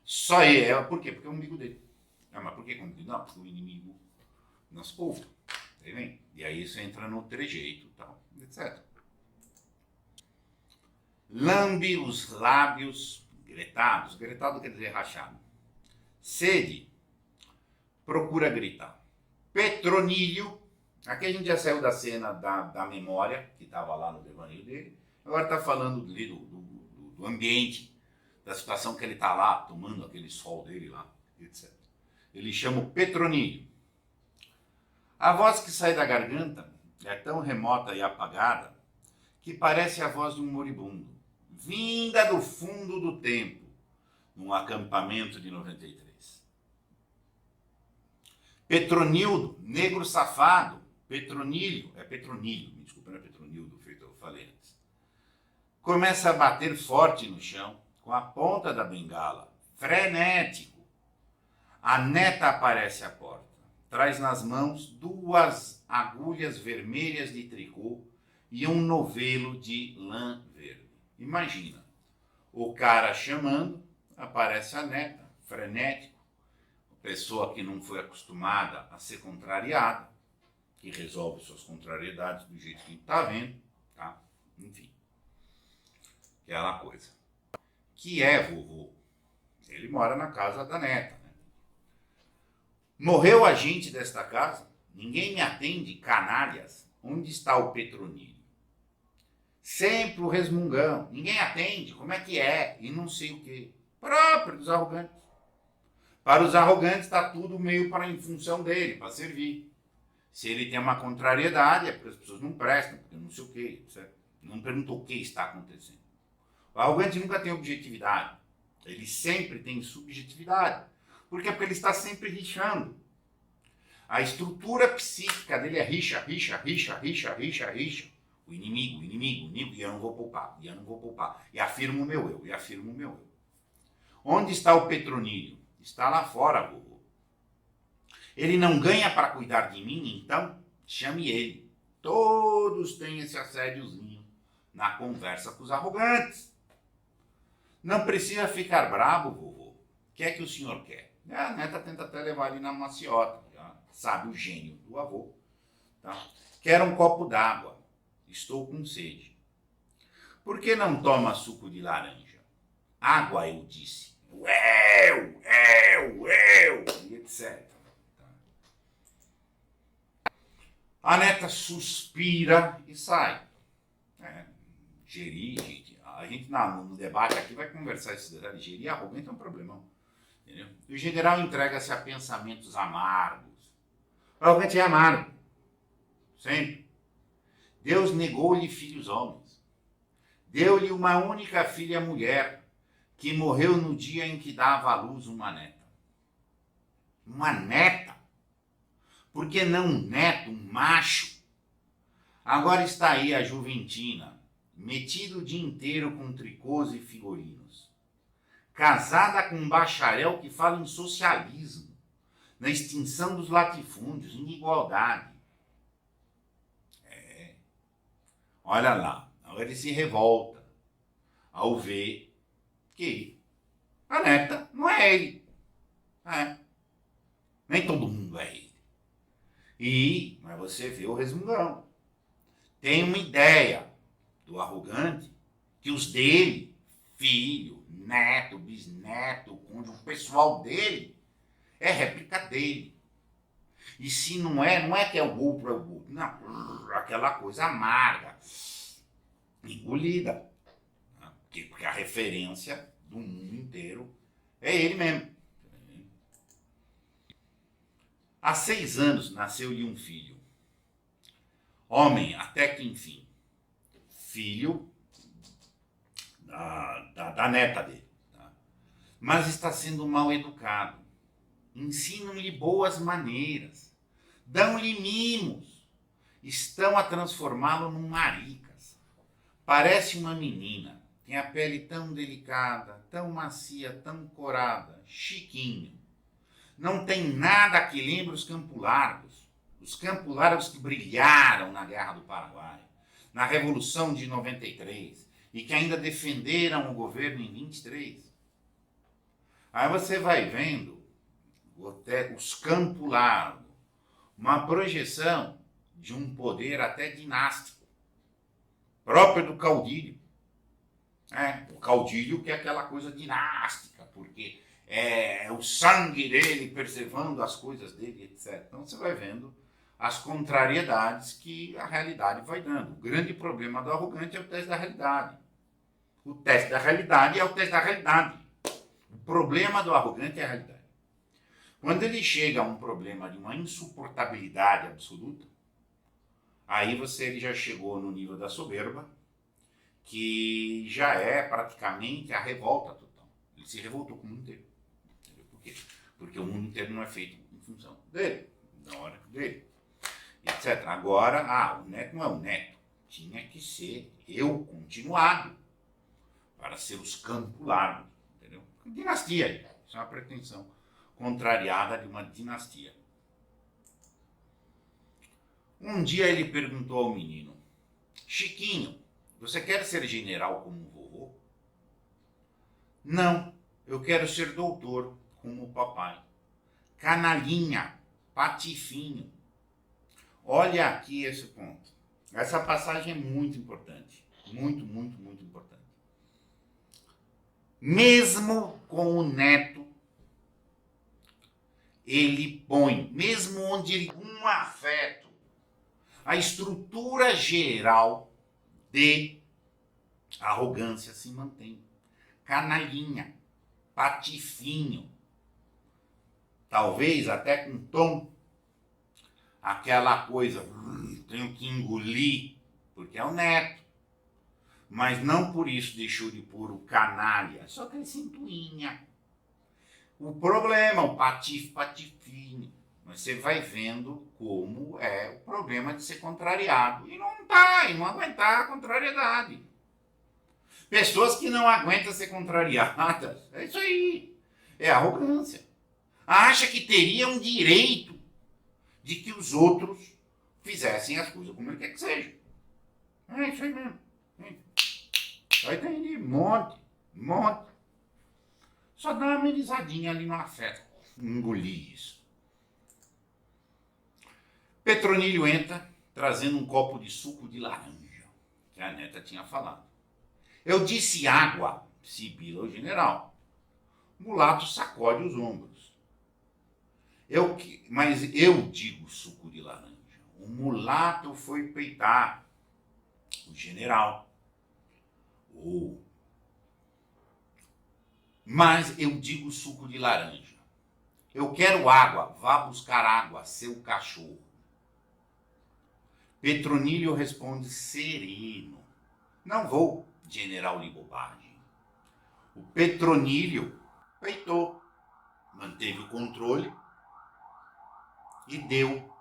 Só ele, por quê? Porque é o umbigo dele. Mas por que o umbigo? Não, porque o inimigo não se poupa. E aí isso entra no trejeito, tal, etc. Lambe os lábios gretados. Gretado quer dizer rachado. Sede. Procura gritar. Petronilho. Aqui a gente já saiu da cena da memória, que estava lá no devaneio dele. Agora está falando do ambiente, da situação que ele está lá, tomando aquele sol dele lá, etc. Ele chama o Petronilho. A voz que sai da garganta é tão remota e apagada que parece a voz de um moribundo, vinda do fundo do tempo, num acampamento de 93. Petronildo, negro safado, Petronilho, me desculpa, não é Petronildo, feito eu falei antes. Começa a bater forte no chão, com a ponta da bengala, frenético. A neta aparece à porta, traz nas mãos 2 agulhas vermelhas de tricô e um novelo de lã verde. Imagina, o cara chamando, aparece a neta, frenético, pessoa que não foi acostumada a ser contrariada, que resolve suas contrariedades do jeito que está vendo, tá? Enfim, aquela coisa. Que é vovô? Ele mora na casa da neta, né? Morreu a gente desta casa? Ninguém me atende, canalhas. Onde está o Petronilho? Sempre o resmungão. Ninguém atende. Como é que é? E não sei o quê. Próprio dos arrogantes. Para os arrogantes está tudo meio para em função dele, para servir. Se ele tem uma contrariedade, é porque as pessoas não prestam, porque não sei o quê. Certo? Não perguntou o que está acontecendo. O arrogante nunca tem objetividade. Ele sempre tem subjetividade. Por quê? Porque ele está sempre rixando. A estrutura psíquica dele é rixa. O inimigo, e eu não vou poupar, E afirmo o meu eu. Onde está o Petronílio? Está lá fora, vovô. Ele não ganha para cuidar de mim, então chame ele. Todos têm esse assédiozinho na conversa com os arrogantes. Não precisa ficar bravo, vovô. O que é que o senhor quer? A neta tenta até levar ele na maciota. Já sabe o gênio do avô. Tá? Quero um copo d'água. Estou com sede. Por que não toma suco de laranja? Água, eu disse. E etc. A neta suspira e sai. Gerir, gente. A gente no debate aqui vai conversar esse detalhe. Gerir arrogante é um problemão. Entendeu? O general entrega-se a pensamentos amargos. O arrogante é amargo. Sempre. Deus negou-lhe filhos homens. Deu-lhe uma única filha mulher, que morreu no dia em que dava à luz uma neta. Uma neta? Por que não um neto, um macho? Agora está aí a Juventina, metido o dia inteiro com tricôs e figurinos. Casada com um bacharel que fala em socialismo, na extinção dos latifúndios, em igualdade. Olha lá, agora ele se revolta ao ver que a neta não é ele. Nem todo mundo é ele. Mas você vê o resmungão. Tem uma ideia do arrogante que os dele, filho, neto, bisneto, cônjuge, o pessoal dele, é réplica dele. E se não é que é o outro, é o outro. Não, aquela coisa amarga, engolida. Porque a referência do mundo inteiro é ele mesmo. Há 6 anos nasceu-lhe um filho. Homem, até que enfim. Filho da neta dele. Tá? Mas está sendo mal educado. Ensinam-lhe boas maneiras. Dão-lhe mimos. Estão a transformá-lo num maricas. Parece uma menina. Tem a pele tão delicada, tão macia, tão corada. Chiquinho. Não tem nada que lembre os Campo Largos. Os Campo Largos que brilharam na Guerra do Paraguai, na Revolução de 93, e que ainda defenderam o governo em 23. Aí você vai vendo os Campo Largo, uma projeção de um poder até dinástico, próprio do caudilho. O caudilho que é aquela coisa dinástica, porque é o sangue dele preservando as coisas dele, etc. Então você vai vendo as contrariedades que a realidade vai dando. O grande problema do arrogante é o teste da realidade. O teste da realidade é o teste da realidade. O problema do arrogante é a realidade. Quando ele chega a um problema de uma insuportabilidade absoluta, aí ele já chegou no nível da soberba, que já é praticamente a revolta total. Ele se revoltou com o mundo inteiro. Por quê? Porque o mundo inteiro não é feito em função dele, da hora dele, etc. Agora, o neto não é o neto. Tinha que ser eu continuado para ser os Campo Largo, entendeu? Dinastia, isso é uma pretensão contrariada de uma dinastia. Um dia ele perguntou ao menino: Chiquinho, você quer ser general como o vovô? Não, eu quero ser doutor como o papai. Canalinha, patifinho. Olha aqui esse ponto. Essa passagem é muito importante. Muito, muito, muito importante. Mesmo com o neto, ele põe, mesmo onde ele com afeto, a estrutura geral de A arrogância se mantém. Canalhinha, patifinho, talvez até com tom, aquela coisa, tenho que engolir, porque é o neto. Mas não por isso deixou de pôr o canalha, só aquele cintuinha. O problema, o patifinho. Você vai vendo como é o problema de ser contrariado. E não aguentar a contrariedade. Pessoas que não aguentam ser contrariadas, é isso aí. É arrogância. Acha que teria um direito de que os outros fizessem as coisas como ele quer que seja. É isso aí mesmo. Aí tem ali um monte. Só dá uma amenizadinha ali no afeto. Engolir isso. Petronílio entra trazendo um copo de suco de laranja, que a neta tinha falado. Eu disse água, sibila o general. O mulato sacode os ombros. Mas eu digo suco de laranja. O mulato foi peitar o general. Mas eu digo suco de laranja. Eu quero água, vá buscar água, seu cachorro. Petronílio responde sereno. Não vou, general de bobagem. O Petronílio peitou, manteve o controle e deu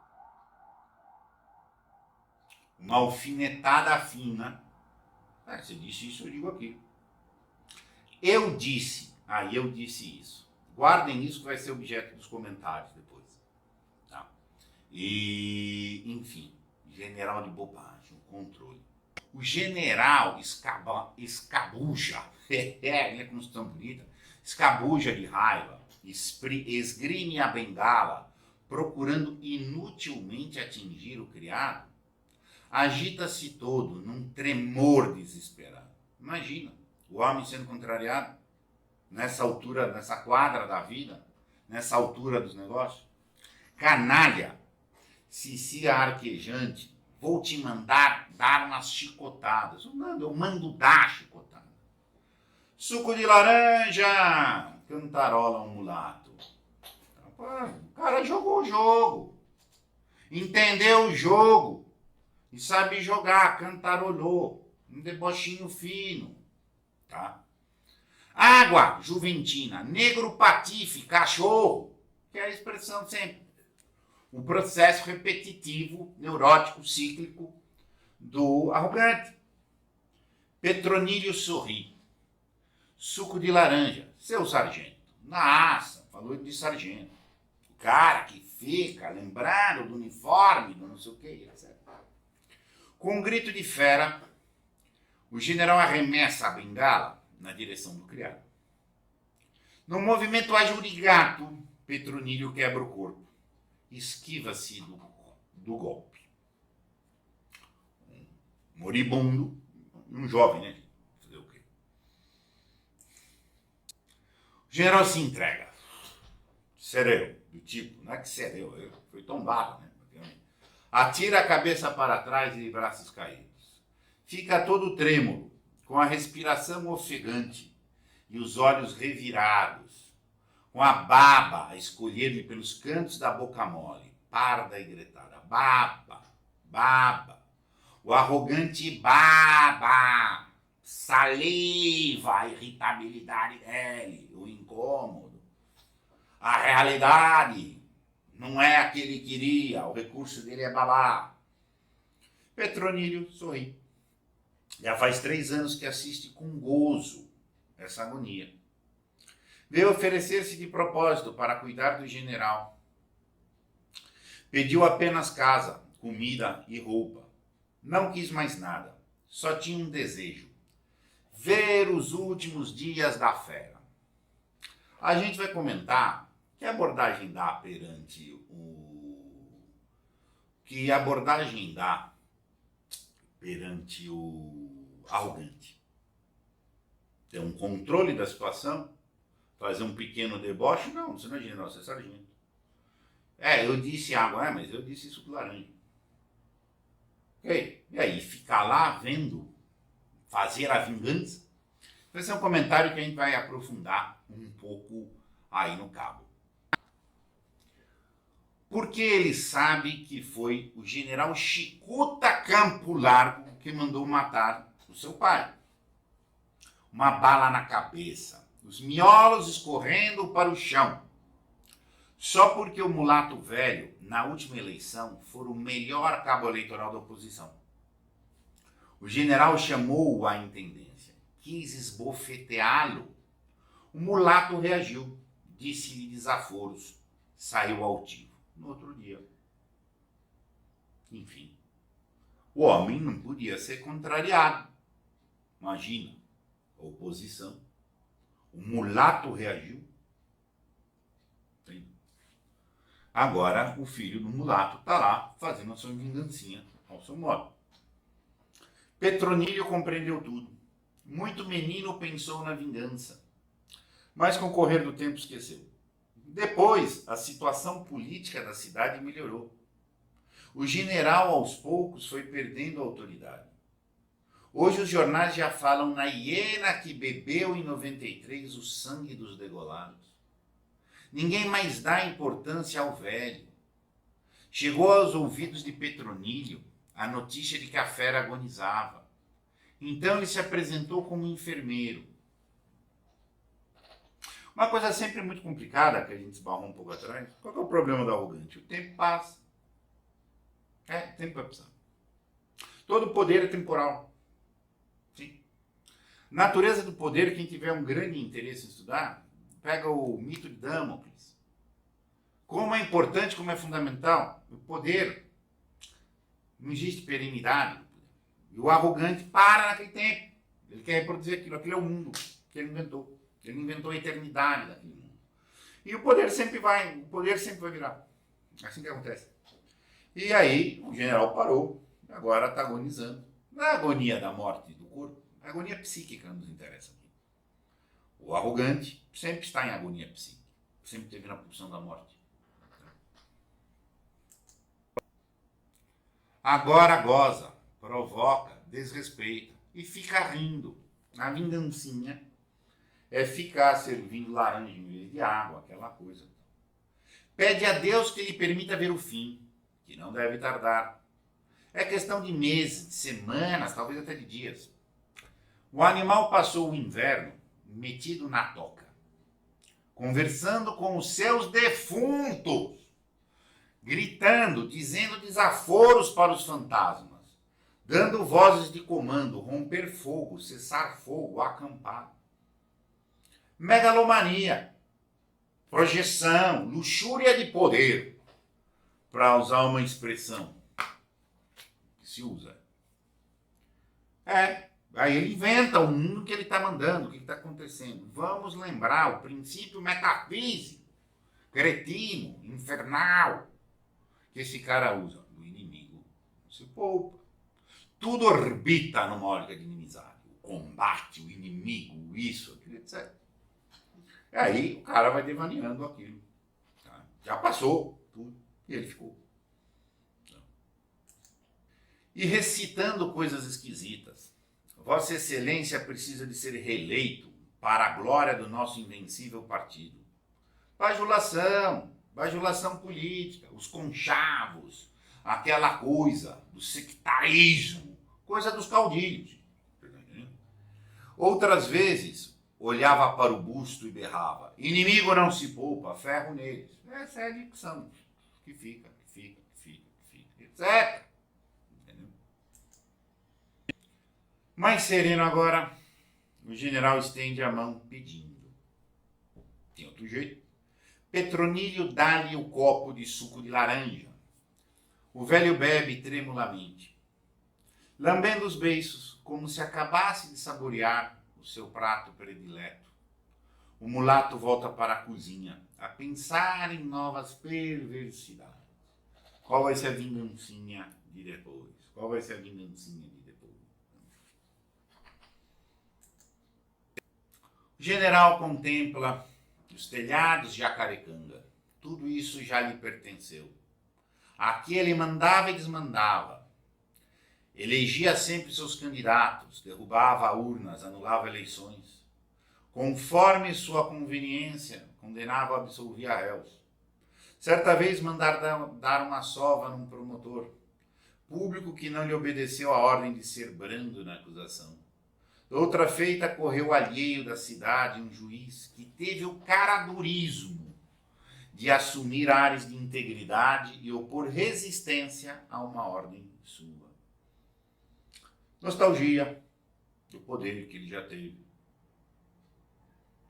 uma alfinetada fina. Você disse isso, eu digo aqui. Eu disse isso. Guardem isso que vai ser objeto dos comentários depois. Tá? E, enfim, general de bobagem, o controle. O general escabuja, é como se tão bonita, escabuja de raiva, esgrime a bengala, procurando inutilmente atingir o criado, agita-se todo num tremor desesperado. Imagina, o homem sendo contrariado, nessa altura, nessa quadra da vida, nessa altura dos negócios. Canalha, cicia arquejante, vou te mandar dar umas chicotadas. Eu mando dar chicotada. Suco de laranja, cantarola um mulato. O cara jogou o jogo, entendeu o jogo e sabe jogar, cantarolou, um debochinho fino, tá? Água, juventina, negro patife, cachorro, que é a expressão sempre. O processo repetitivo, neurótico, cíclico do arrogante. Petronílio sorri. Suco de laranja, seu sargento. Nossa, falou de sargento. O cara que fica lembrando do uniforme, do não sei o que, etc. Com um grito de fera, o general arremessa a bengala na direção do criado. No movimento ágil de gato, Petronílio quebra o corpo. Esquiva-se do golpe. Um moribundo, um jovem, né? Fazer o quê? O general se entrega. Sereu, do tipo, não é que sereu, foi tombado, né? Atira a cabeça para trás e de braços caídos. Fica todo trêmulo, com a respiração ofegante e os olhos revirados, com a baba a escolher-lhe pelos cantos da boca mole, parda e gretada. Baba, baba. O arrogante baba, saliva, a irritabilidade dele, o incômodo. A realidade não é a que ele queria, o recurso dele é babar. Petronílio sorri. Já faz 3 anos que assiste com gozo essa agonia. Veio oferecer-se de propósito para cuidar do general. Pediu apenas casa, comida e roupa. Não quis mais nada. Só tinha um desejo: ver os últimos dias da fera. A gente vai comentar que abordagem dá perante que abordagem dá perante o arrogante. Ter um controle da situação, fazer um pequeno deboche? Não, você não é general, você é sargento. Eu disse água, mas eu disse suco de laranja. Ok? E aí, ficar lá vendo fazer a vingança? Esse é um comentário que a gente vai aprofundar um pouco aí no cabo. Porque ele sabe que foi o general Chicuta Campo Largo que mandou matar o seu pai. Uma bala na cabeça, os miolos escorrendo para o chão. Só porque o mulato velho, na última eleição, foi o melhor cabo eleitoral da oposição. O general chamou-o à intendência, quis esbofeteá-lo. O mulato reagiu, disse-lhe desaforos, saiu altivo. No outro dia. Enfim, o homem não podia ser contrariado. Imagina, a oposição. O mulato reagiu. Agora o filho do mulato está lá fazendo a sua vingancinha ao seu modo. Petronílio compreendeu tudo. Muito menino pensou na vingança, mas com o correr do tempo esqueceu. Depois, a situação política da cidade melhorou. O general, aos poucos, foi perdendo a autoridade. Hoje os jornais já falam na hiena que bebeu em 93 o sangue dos degolados. Ninguém mais dá importância ao velho. Chegou aos ouvidos de Petronílio a notícia de que a fera agonizava. Então ele se apresentou como enfermeiro. Uma coisa sempre muito complicada, que a gente esbarrou um pouco atrás, qual que é o problema do arrogante? O tempo passa. O tempo vai passar. Todo poder é temporal. Sim. Natureza do poder, quem tiver um grande interesse em estudar, pega o mito de Damocles. Como é importante, como é fundamental. O poder, não existe perenidade. E o arrogante para naquele tempo. Ele quer reproduzir aquilo. Aquilo é o mundo que ele inventou. Ele inventou a eternidade daquele mundo. E o poder sempre vai virar. Assim que acontece. E aí o general parou, agora está agonizando. Não é a agonia da morte do corpo, é a agonia psíquica nos interessa aqui. O arrogante sempre está em agonia psíquica, sempre esteve na pulsão da morte. Agora goza, provoca, desrespeita e fica rindo. A vingancinha é ficar servindo laranja em vez de água, aquela coisa. Pede a Deus que lhe permita ver o fim, que não deve tardar. É questão de meses, de semanas, talvez até de dias. O animal passou o inverno metido na toca, conversando com os seus defuntos, gritando, dizendo desaforos para os fantasmas, dando vozes de comando, romper fogo, cessar fogo, acampar. Megalomania, projeção, luxúria de poder, para usar uma expressão que se usa. Aí ele inventa o mundo que ele está mandando, o que está acontecendo. Vamos lembrar o princípio metafísico, cretino, infernal, que esse cara usa. O inimigo não se poupa. Tudo orbita numa ótica de inimizade. O combate, o inimigo, isso, aquilo, etc. E aí o cara vai devaneando aquilo. Tá? Já passou tudo e ele ficou. E recitando coisas esquisitas. Vossa Excelência precisa de ser reeleito para a glória do nosso invencível partido. Bajulação política, os conchavos, aquela coisa do sectarismo, coisa dos caudilhos. Outras vezes, olhava para o busto e berrava: inimigo não se poupa, ferro neles. Essa é a dicção que fica, etc. Entendeu? Mais sereno agora, o general estende a mão pedindo. Tem outro jeito? Petronílio dá-lhe o copo de suco de laranja. O velho bebe tremulamente, lambendo os beiços, como se acabasse de saborear o seu prato predileto. O mulato volta para a cozinha, a pensar em novas perversidades. Qual vai ser a vingancinha de depois? O general contempla os telhados de Jacarecanga. Tudo isso já lhe pertenceu. Aqui ele mandava e desmandava. Elegia sempre seus candidatos, derrubava urnas, anulava eleições. Conforme sua conveniência, condenava ou absolvia réus. Certa vez mandar dar uma sova num promotor público que não lhe obedeceu a ordem de ser brando na acusação. Outra feita, correu alheio da cidade um juiz que teve o caradurismo de assumir ares de integridade e opor resistência a uma ordem sua. Nostalgia do poder que ele já teve,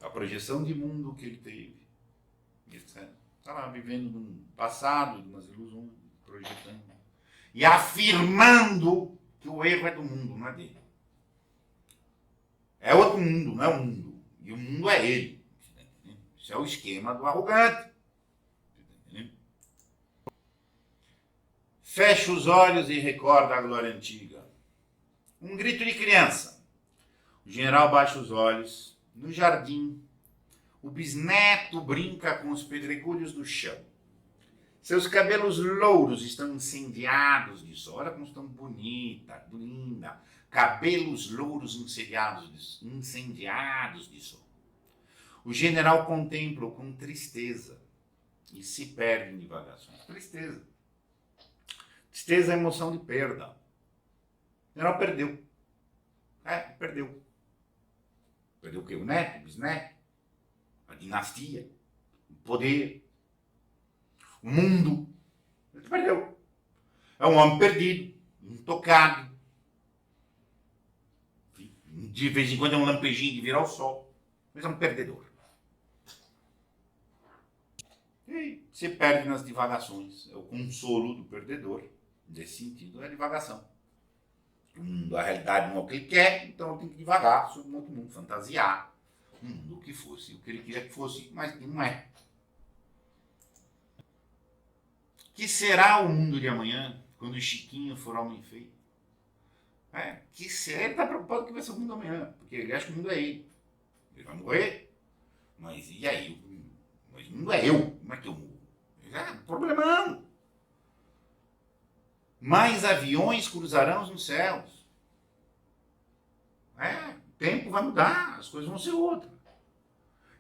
a projeção de mundo que ele teve, etc. Está lá vivendo num passado, de umas ilusões, projetando e afirmando que o erro é do mundo, não é dele. É outro mundo, não é o mundo. E o mundo é ele. Isso é o esquema do arrogante. Fecha os olhos e recorda a glória antiga. Um grito de criança. O general baixa os olhos. No jardim, o bisneto brinca com os pedregulhos do chão. Seus cabelos louros estão incendiados de sol. Olha como estão bonita, linda. Cabelos louros incendiados de sol. O general contempla com tristeza e se perde em divagações. Tristeza. Tristeza é emoção de perda. O general perdeu. Perdeu. Perdeu o quê? O neto, o bisneto, a dinastia, o poder, o mundo. Ele perdeu. É um homem perdido, intocado. De vez em quando é um lampejinho de vir ao sol. Mas é um perdedor. E se perde nas divagações. É o consolo do perdedor. Nesse sentido, é a divagação. A realidade não é o que ele quer, então ele tem que divagar sobre um outro mundo, fantasiar um mundo que fosse o que ele queria que fosse, mas que não é. Que será o mundo de amanhã, quando o Chiquinho for homem feito? Que será? Ele está preocupado com o que vai ser o mundo amanhã, porque ele acha que o mundo é ele. Ele vai morrer, mas e aí? Mas o mundo é eu, como é que eu morro? É um problemão. Mais aviões cruzarão os céus. O tempo vai mudar, as coisas vão ser outras.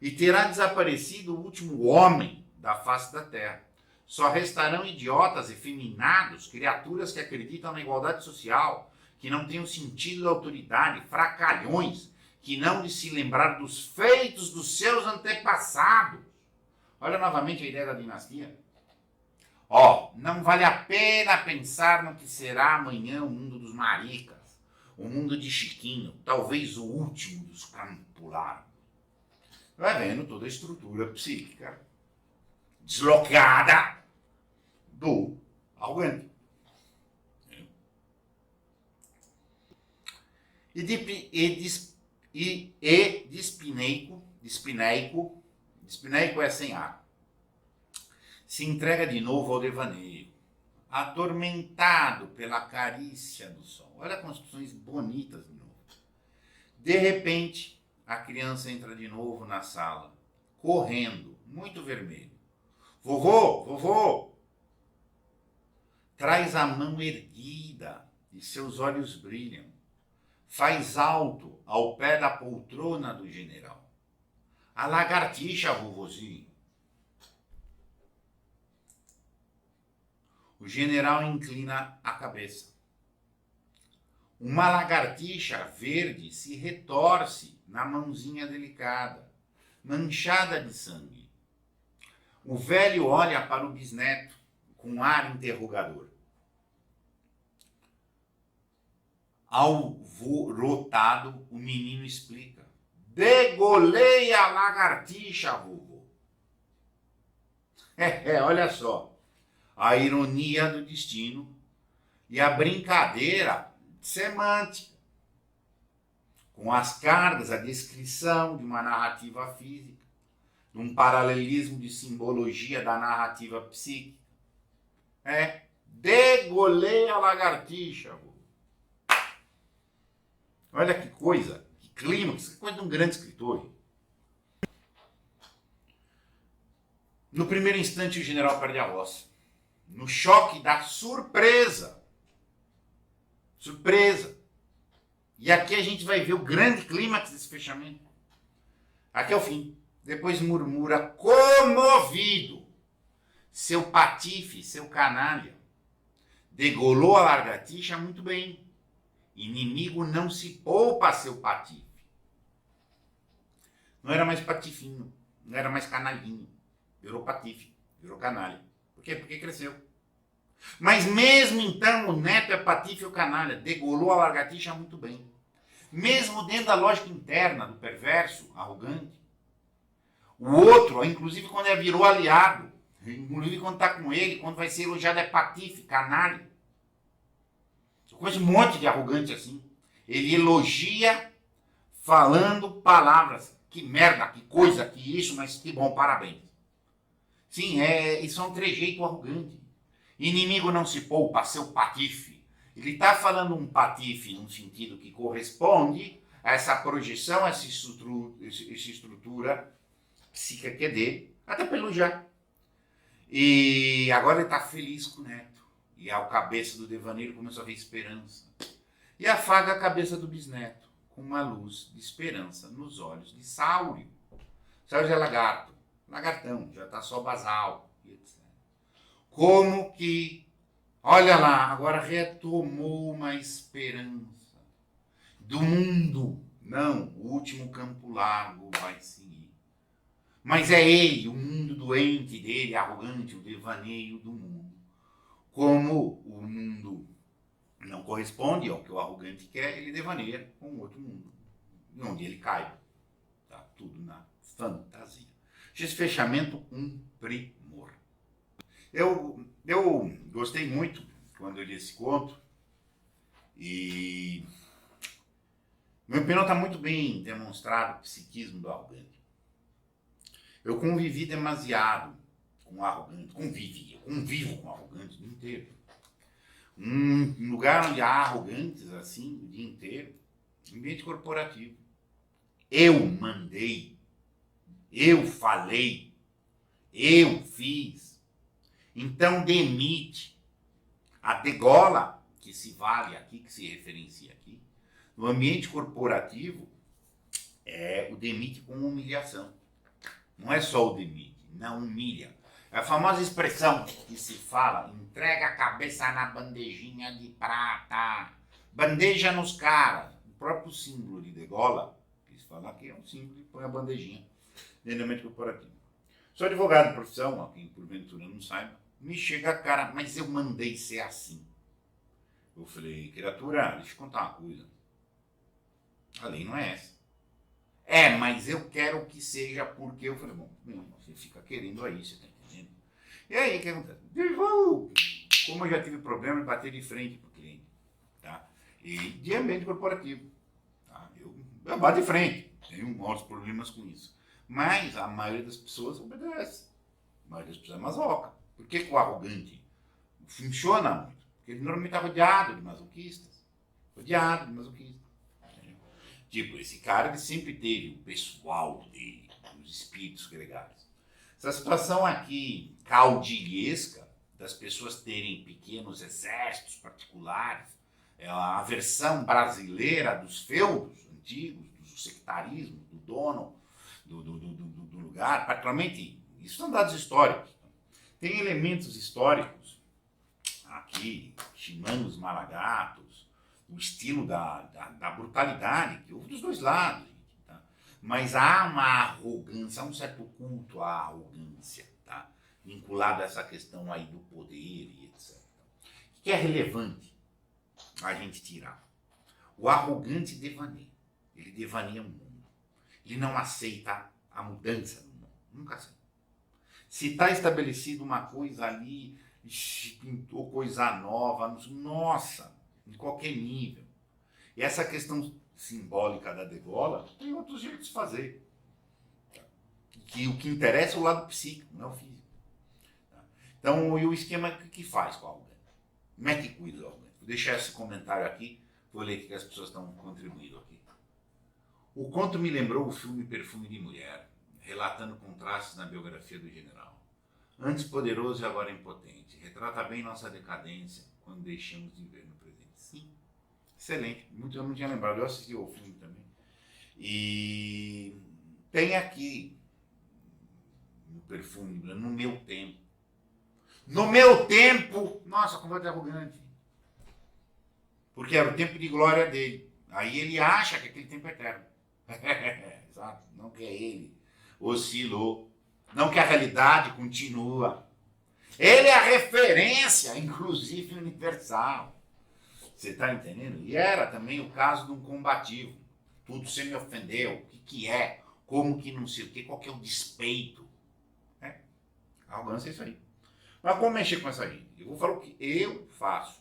E terá desaparecido o último homem da face da terra. Só restarão idiotas, efeminados, criaturas que acreditam na igualdade social, que não têm o sentido da autoridade, fracalhões, que não de se lembrar dos feitos dos seus antepassados. Olha novamente a ideia da dinastia. Não vale a pena pensar no que será amanhã o mundo dos maricas, o mundo de Chiquinho, talvez o último dos Campulares. Vai vendo toda a estrutura psíquica deslocada do arrogante. Dispineico é sem ar. Se entrega de novo ao devaneio, atormentado pela carícia do sol. Olha as construções bonitas de novo. De repente, a criança entra de novo na sala, correndo, muito vermelho. Vovô, vovô! Traz a mão erguida e seus olhos brilham. Faz alto ao pé da poltrona do general. A lagartixa, vovozinho. O general inclina a cabeça. Uma lagartixa verde se retorce na mãozinha delicada, manchada de sangue. O velho olha para o bisneto com ar interrogador. Alvorotado, o menino explica. Degolei a lagartixa, vovô. Olha só. A ironia do destino e a brincadeira semântica, com as cargas, a descrição de uma narrativa física, de um paralelismo de simbologia da narrativa psíquica. Degolei a lagartixa. Olha que coisa, que clima, que coisa de um grande escritor. No primeiro instante, o general perde a voz. No choque da surpresa. Surpresa! E aqui a gente vai ver o grande clímax desse fechamento. Aqui é o fim. Depois murmura comovido. Seu patife, seu canalha. Degolou a largatixa muito bem. Inimigo não se poupa seu patife. Não era mais patifinho, não era mais canalhinho. Virou patife, virou canalha. Por quê? Porque cresceu. Mas mesmo então, o neto é patife ou canalha. Degolou a largatixa muito bem. Mesmo dentro da lógica interna do perverso, arrogante. O outro, inclusive quando virou aliado, inclusive quando está com ele, quando vai ser elogiado é patife, canalha. Eu conheço um monte de arrogante assim. Ele elogia falando palavras. Que merda, que coisa, que isso, mas que bom, parabéns. Sim, isso é um trejeito arrogante. Inimigo não se poupa, seu patife. Ele está falando um patife num sentido que corresponde a essa projeção, essa estrutura psíquica que é dele, até para elogiar. E agora ele está feliz com o neto. E a cabeça do devaneiro começou a ver esperança. E afaga a cabeça do bisneto com uma luz de esperança nos olhos de Sáurio. Sáurio é lagarto, lagartão, já está só basal, etc. Como que, olha lá, agora retomou uma esperança do mundo. Não, o último campo largo vai seguir. Mas é ele, o mundo doente dele, arrogante, o devaneio do mundo. Como o mundo não corresponde ao que o arrogante quer, ele devaneia com outro mundo, onde ele cai. Tá tudo na fantasia. Esse fechamento, um primor. Eu gostei muito quando eu li esse conto e meu opinião está muito bem demonstrado o psiquismo do arrogante. Eu convivi demasiado com o arrogante, convivo com o arrogante o dia inteiro. Um lugar onde há arrogantes assim o dia inteiro, ambiente corporativo. Eu mandei, eu falei, eu fiz. Então demite. A degola que se vale aqui, que se referencia aqui, no ambiente corporativo, é o demite com humilhação. Não é só o demite, não humilha. É a famosa expressão que se fala, entrega a cabeça na bandejinha de prata. Bandeja nos caras. O próprio símbolo de degola, que se fala aqui, é um símbolo que põe a bandejinha dentro do ambiente corporativo. Sou advogado de profissão, quem porventura não saiba, me chega a cara, mas eu mandei ser assim. Eu falei, criatura, deixa eu contar uma coisa. A lei não é essa. Mas eu quero que seja porque eu falei, bom, você fica querendo aí, você tá entendendo? E aí, o que acontece? Como eu já tive problema de bater de frente pro cliente, tá? E de ambiente corporativo, tá? Eu bato de frente, tenho muitos problemas com isso. Mas a maioria das pessoas obedece. A maioria das pessoas é masoca. Por que o arrogante funciona muito? Porque ele normalmente está rodeado de masoquistas. Rodeado de masoquistas. Tipo, esse cara ele sempre teve o pessoal dele, os espíritos gregários. Essa situação aqui caudilhesca das pessoas terem pequenos exércitos particulares, é a versão brasileira dos feudos antigos, do sectarismo, do dono do lugar, particularmente, isso são dados históricos. Tem elementos históricos aqui, chimangos malagatos, o estilo da brutalidade, que houve dos dois lados. Tá? Mas há uma arrogância, há um certo culto à arrogância, tá? Vinculado a essa questão aí do poder e etc. O que é relevante a gente tirar? O arrogante devaneia. Ele devaneia o mundo. Ele não aceita a mudança do mundo. Nunca aceita. Se está estabelecida uma coisa ali, pintou coisa nova, nossa, em qualquer nível. E essa questão simbólica da degola, tem outros jeitos de fazer. Que o que interessa é o lado psíquico, não é o físico. Então, e o esquema que faz com a arrogante? Como é que cuida do arrogante? Vou deixar esse comentário aqui, vou ler o que as pessoas estão contribuindo aqui. O conto me lembrou o filme Perfume de Mulher, relatando contrastes na biografia do general. Antes poderoso e agora impotente. Retrata bem nossa decadência quando deixamos de viver no presente. Sim, Excelente. Eu não tinha lembrado, eu assisti o filme também. E tem aqui no Perfume, no meu tempo. No meu tempo! Nossa, como é arrogante. Porque era o tempo de glória dele. Aí ele acha que aquele tempo é eterno. Exato. Não que é ele. Oscilou. Não que a realidade continua. Ele é a referência, inclusive universal. Você está entendendo? E era também o caso de um combativo. Tudo você me ofendeu. O que é? Como que não sei o que? Qual que é o despeito? Arrogância é isso aí. Mas como mexer com essa gente? Eu vou falar o que eu faço.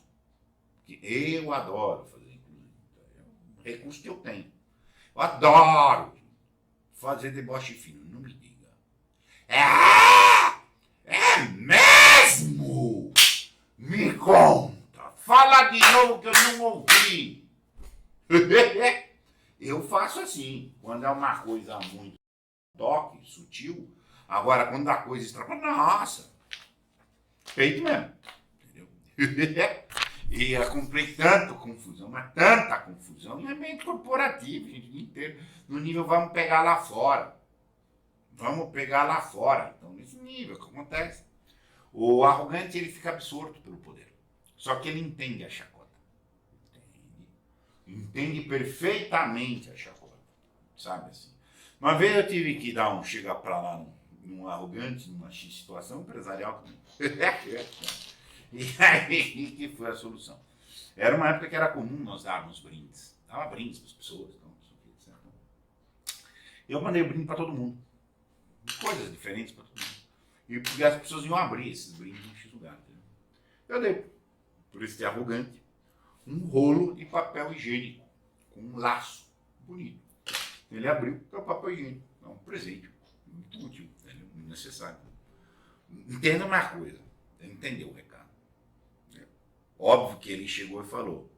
Que eu adoro fazer, inclusive. É um recurso que eu tenho. Eu adoro fazer deboche fino. Não me diga. É mesmo? Me conta. Fala de novo que eu não ouvi. Eu faço assim. Quando é uma coisa muito toque, sutil. Agora, quando a coisa extrapola, nossa. Feito mesmo. Entendeu? E eu comprei tanta confusão, mas tanta confusão, em ambiente corporativo, gente, inteiro. No nível, vamos pegar lá fora. Vamos pegar lá fora. Então, nesse nível, o que acontece? O arrogante, ele fica absorto pelo poder. Só que ele entende a chacota. Entende perfeitamente a chacota. Sabe assim? Uma vez eu tive que dar chegar pra lá num arrogante, numa situação empresarial também. E aí, que foi a solução? Era uma época que era comum nós darmos brindes. Dava brindes para as pessoas. Então, eu mandei o brinde para todo mundo. Coisas diferentes para todo mundo. E porque as pessoas iam abrir esses brindes em X lugar. Entendeu? Eu dei, por esse arrogante, um rolo de papel higiênico com um laço bonito. Ele abriu, é o papel higiênico. É um presente muito útil, entendeu? Muito necessário. Entenda uma coisa. Entendeu o recado? Óbvio que ele chegou e falou: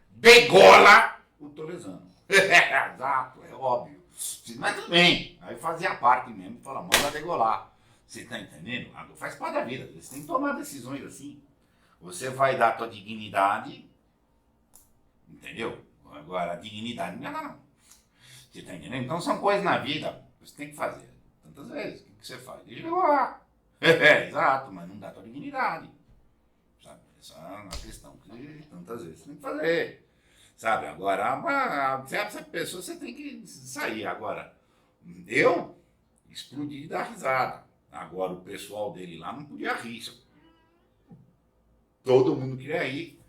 degola o Tolesano. Exato, é óbvio. Mas tudo bem. Aí fazia parte mesmo, fala, manda degolar. Você tá entendendo? Faz parte da vida. Você tem que tomar decisões assim. Você vai dar a tua dignidade, entendeu? Agora, a dignidade não. Você tá entendendo? Então são coisas na vida que você tem que fazer. Tantas vezes. O que você faz? Deixa eu degolar. Exato, mas não dá a tua dignidade. Sabe? Essa é uma questão que tantas vezes você tem que fazer. Sabe? Agora, essa pessoa você tem que sair. Agora, eu explodi de dar risada. Agora, o pessoal dele lá não podia rir. Todo mundo queria rir,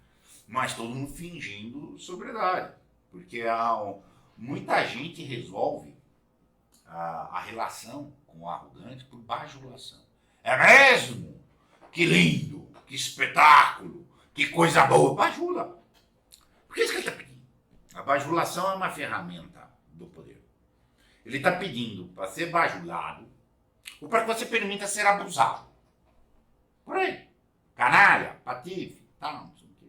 mas todo mundo fingindo sobriedade. Porque muita gente resolve a relação com o arrogante por bajulação. É mesmo? Que lindo! Que espetáculo! Que coisa boa! Bajula! Por que isso que ele está pedindo? A bajulação é uma ferramenta do poder. Ele está pedindo para ser bajulado ou para que você permita ser abusado. Por aí. Canalha, patife, tal, não sei o quê.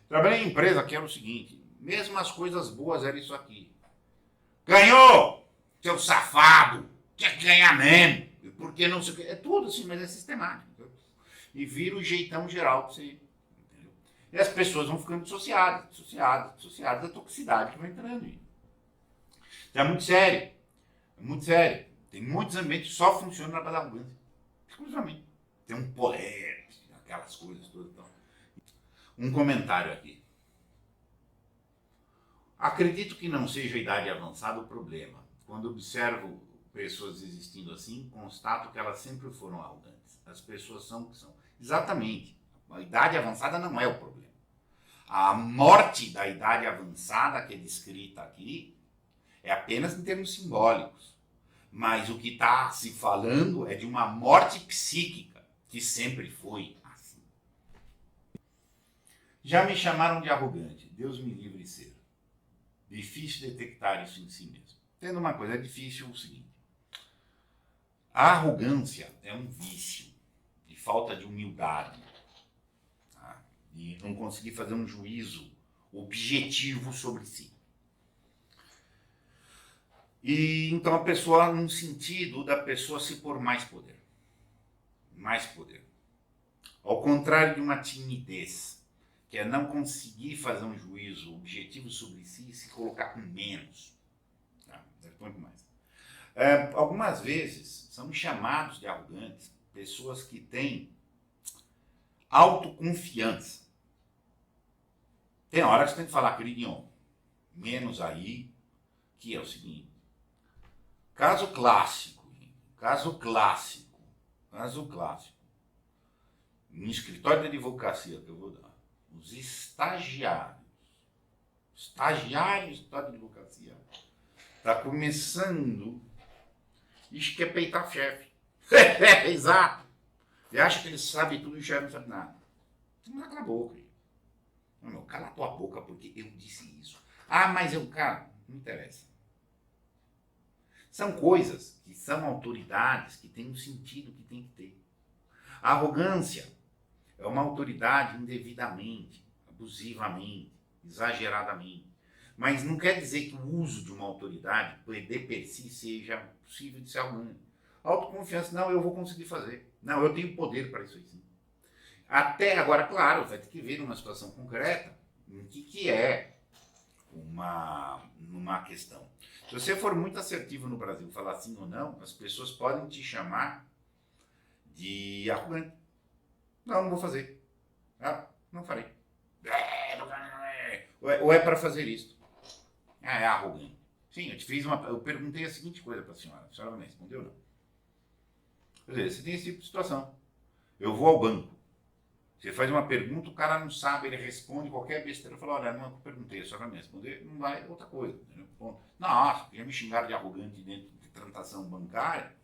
Trabalhei em empresa que era o seguinte, mesmo as coisas boas era isso aqui. Ganhou, seu safado, tinha que ganhar mesmo. Porque não sei o quê. É tudo assim, mas é sistemático. E vira o jeitão geral para você. Entendeu? E as pessoas vão ficando dissociadas da toxicidade que vai entrando aí. Então é muito sério. É muito sério. Tem muitos ambientes que só funcionam na base da arrogância. Exclusivamente. Tem um poder, aquelas coisas todas. Então. Um comentário aqui. Acredito que não seja a idade avançada o problema. Quando observo pessoas existindo assim, constato que elas sempre foram arrogantes. As pessoas são o que são. Exatamente. A idade avançada não é o problema. A morte da idade avançada que é descrita aqui é apenas em termos simbólicos. Mas o que está se falando é de uma morte psíquica, que sempre foi assim. Já me chamaram de arrogante. Deus me livre de ser. Difícil detectar isso em si mesmo. Tendo uma coisa, é difícil o seguinte. A arrogância é um vício de falta de humildade. Tá? E não conseguir fazer um juízo objetivo sobre si. E então a pessoa, num sentido da pessoa se pôr mais poder. Mais poder. Ao contrário de uma timidez, que é não conseguir fazer um juízo objetivo sobre si e se colocar com menos. Tá? Depois mais. Algumas vezes são chamados de arrogantes pessoas que têm autoconfiança. Tem hora que você tem que falar, queridinho, menos aí, que é o seguinte. Caso clássico. No escritório de advocacia que eu vou dar, os estagiários da advocacia, está começando, isso que é peitar chefe. Exato. Ele acha que ele sabe tudo e o chefe não sabe nada. Não cala a boca. Não, cala a tua boca porque eu disse isso. Ah, mas eu, cara, não interessa. São coisas que são autoridades que têm um sentido que tem que ter. A arrogância é uma autoridade indevidamente, abusivamente, exageradamente. Mas não quer dizer que o uso de uma autoridade, de per si, seja possível de ser arrogante. Autoconfiança, não, eu vou conseguir fazer. Não, eu tenho poder para isso aí sim. Até agora, claro, vai ter que ver numa situação concreta o que é uma questão. Se você for muito assertivo no Brasil, falar sim ou não, as pessoas podem te chamar de arrogante. Não, não vou fazer. Ah, não farei. Ou é para fazer isso. Ah, é arrogante. Sim, eu perguntei a seguinte coisa para a senhora vai me responder ou não? Quer dizer, você tem esse tipo de situação. Eu vou ao banco. Você faz uma pergunta, o cara não sabe, ele responde qualquer besteira. Fala, olha, não é o que eu perguntei, a senhora vai me responder, não vai, outra coisa. Nossa, já me xingaram de arrogante dentro de transação bancária.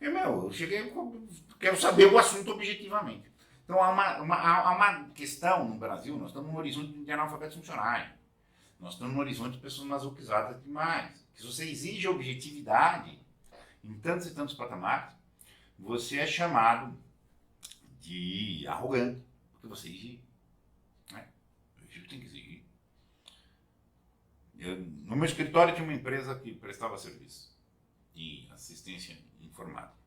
E, eu cheguei, quero saber o assunto objetivamente. Então, há uma questão no Brasil, nós estamos no horizonte de analfabetos funcionários. Nós estamos no horizonte de pessoas masoquizadas demais. Se você exige objetividade em tantos e tantos patamares, você é chamado de arrogante, porque você exige. Né? Eu exijo que tem que exigir. No meu escritório tinha uma empresa que prestava serviço de assistência informática.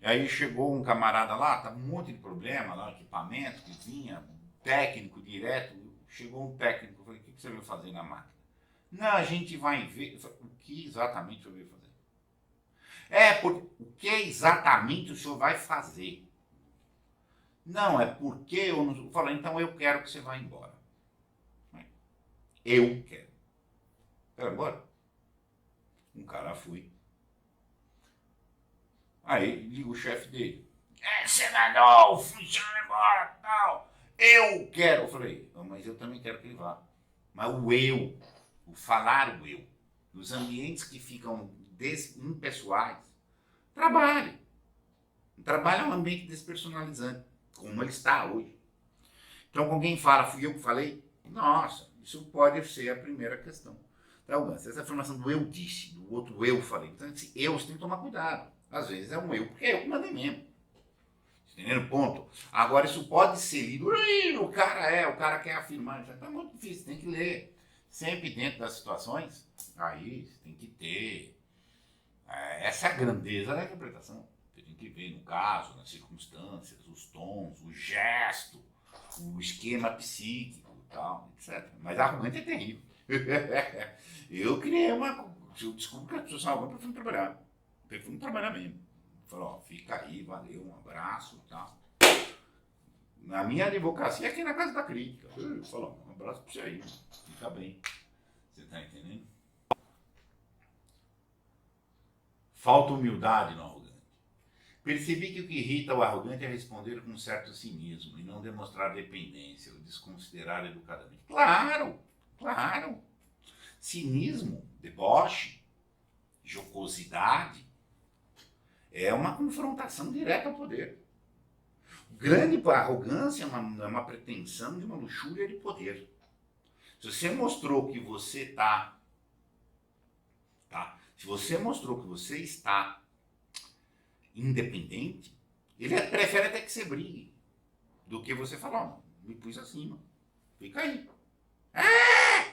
E aí chegou um camarada lá, tá um monte de problema lá, equipamento que vinha, técnico direto. Chegou um técnico, eu falei, o que você veio fazer na máquina? Não, a gente vai ver. Eu falei, o que exatamente eu veio fazer? O que exatamente o senhor vai fazer? Não, é porque eu não... Eu falei, então eu quero que você vá embora. Eu quero. Quero ir embora? Um cara foi. Aí liga o chefe dele. Senador, o funcionário embora, tal. Eu quero. Eu falei, mas eu também quero que ele vá. Mas o eu, o falar o eu, nos ambientes que ficam impessoais, trabalhe. Trabalho é um ambiente despersonalizante, como ele está hoje. Então, quando alguém fala, fui eu que falei, nossa, isso pode ser a primeira questão. Então, essa informação do eu disse, do outro eu falei. Então, esse eu você tem que tomar cuidado. Às vezes é um eu, porque é eu que mandei mesmo. Entendendo? Ponto. Agora, isso pode ser lido. O cara quer afirmar. Já está muito difícil, tem que ler. Sempre dentro das situações, aí você tem que ter essa grandeza da interpretação. Você tem que ver no caso, nas circunstâncias, os tons, o gesto, o esquema psíquico e tal, etc. Mas arrogante é terrível. Eu criei eu descubro que as pessoas são arrogantes, eu prefiro não trabalhar mesmo. Falou, fica aí, valeu, um abraço e tal. Na minha advocacia, aqui na Casa da Crítica. Eu falo, um abraço pra você aí, fica bem. Você tá entendendo? Falta humildade no arrogante. Percebi que o que irrita o arrogante é responder com um certo cinismo e não demonstrar dependência ou desconsiderar educadamente. Claro, claro. Cinismo, deboche, jocosidade é uma confrontação direta ao poder. Grande arrogância é uma pretensão de uma luxúria de poder. Se você mostrou que você está, se você mostrou que você está independente, ele prefere até que você brigue do que você falar, não, me pus acima, fica aí.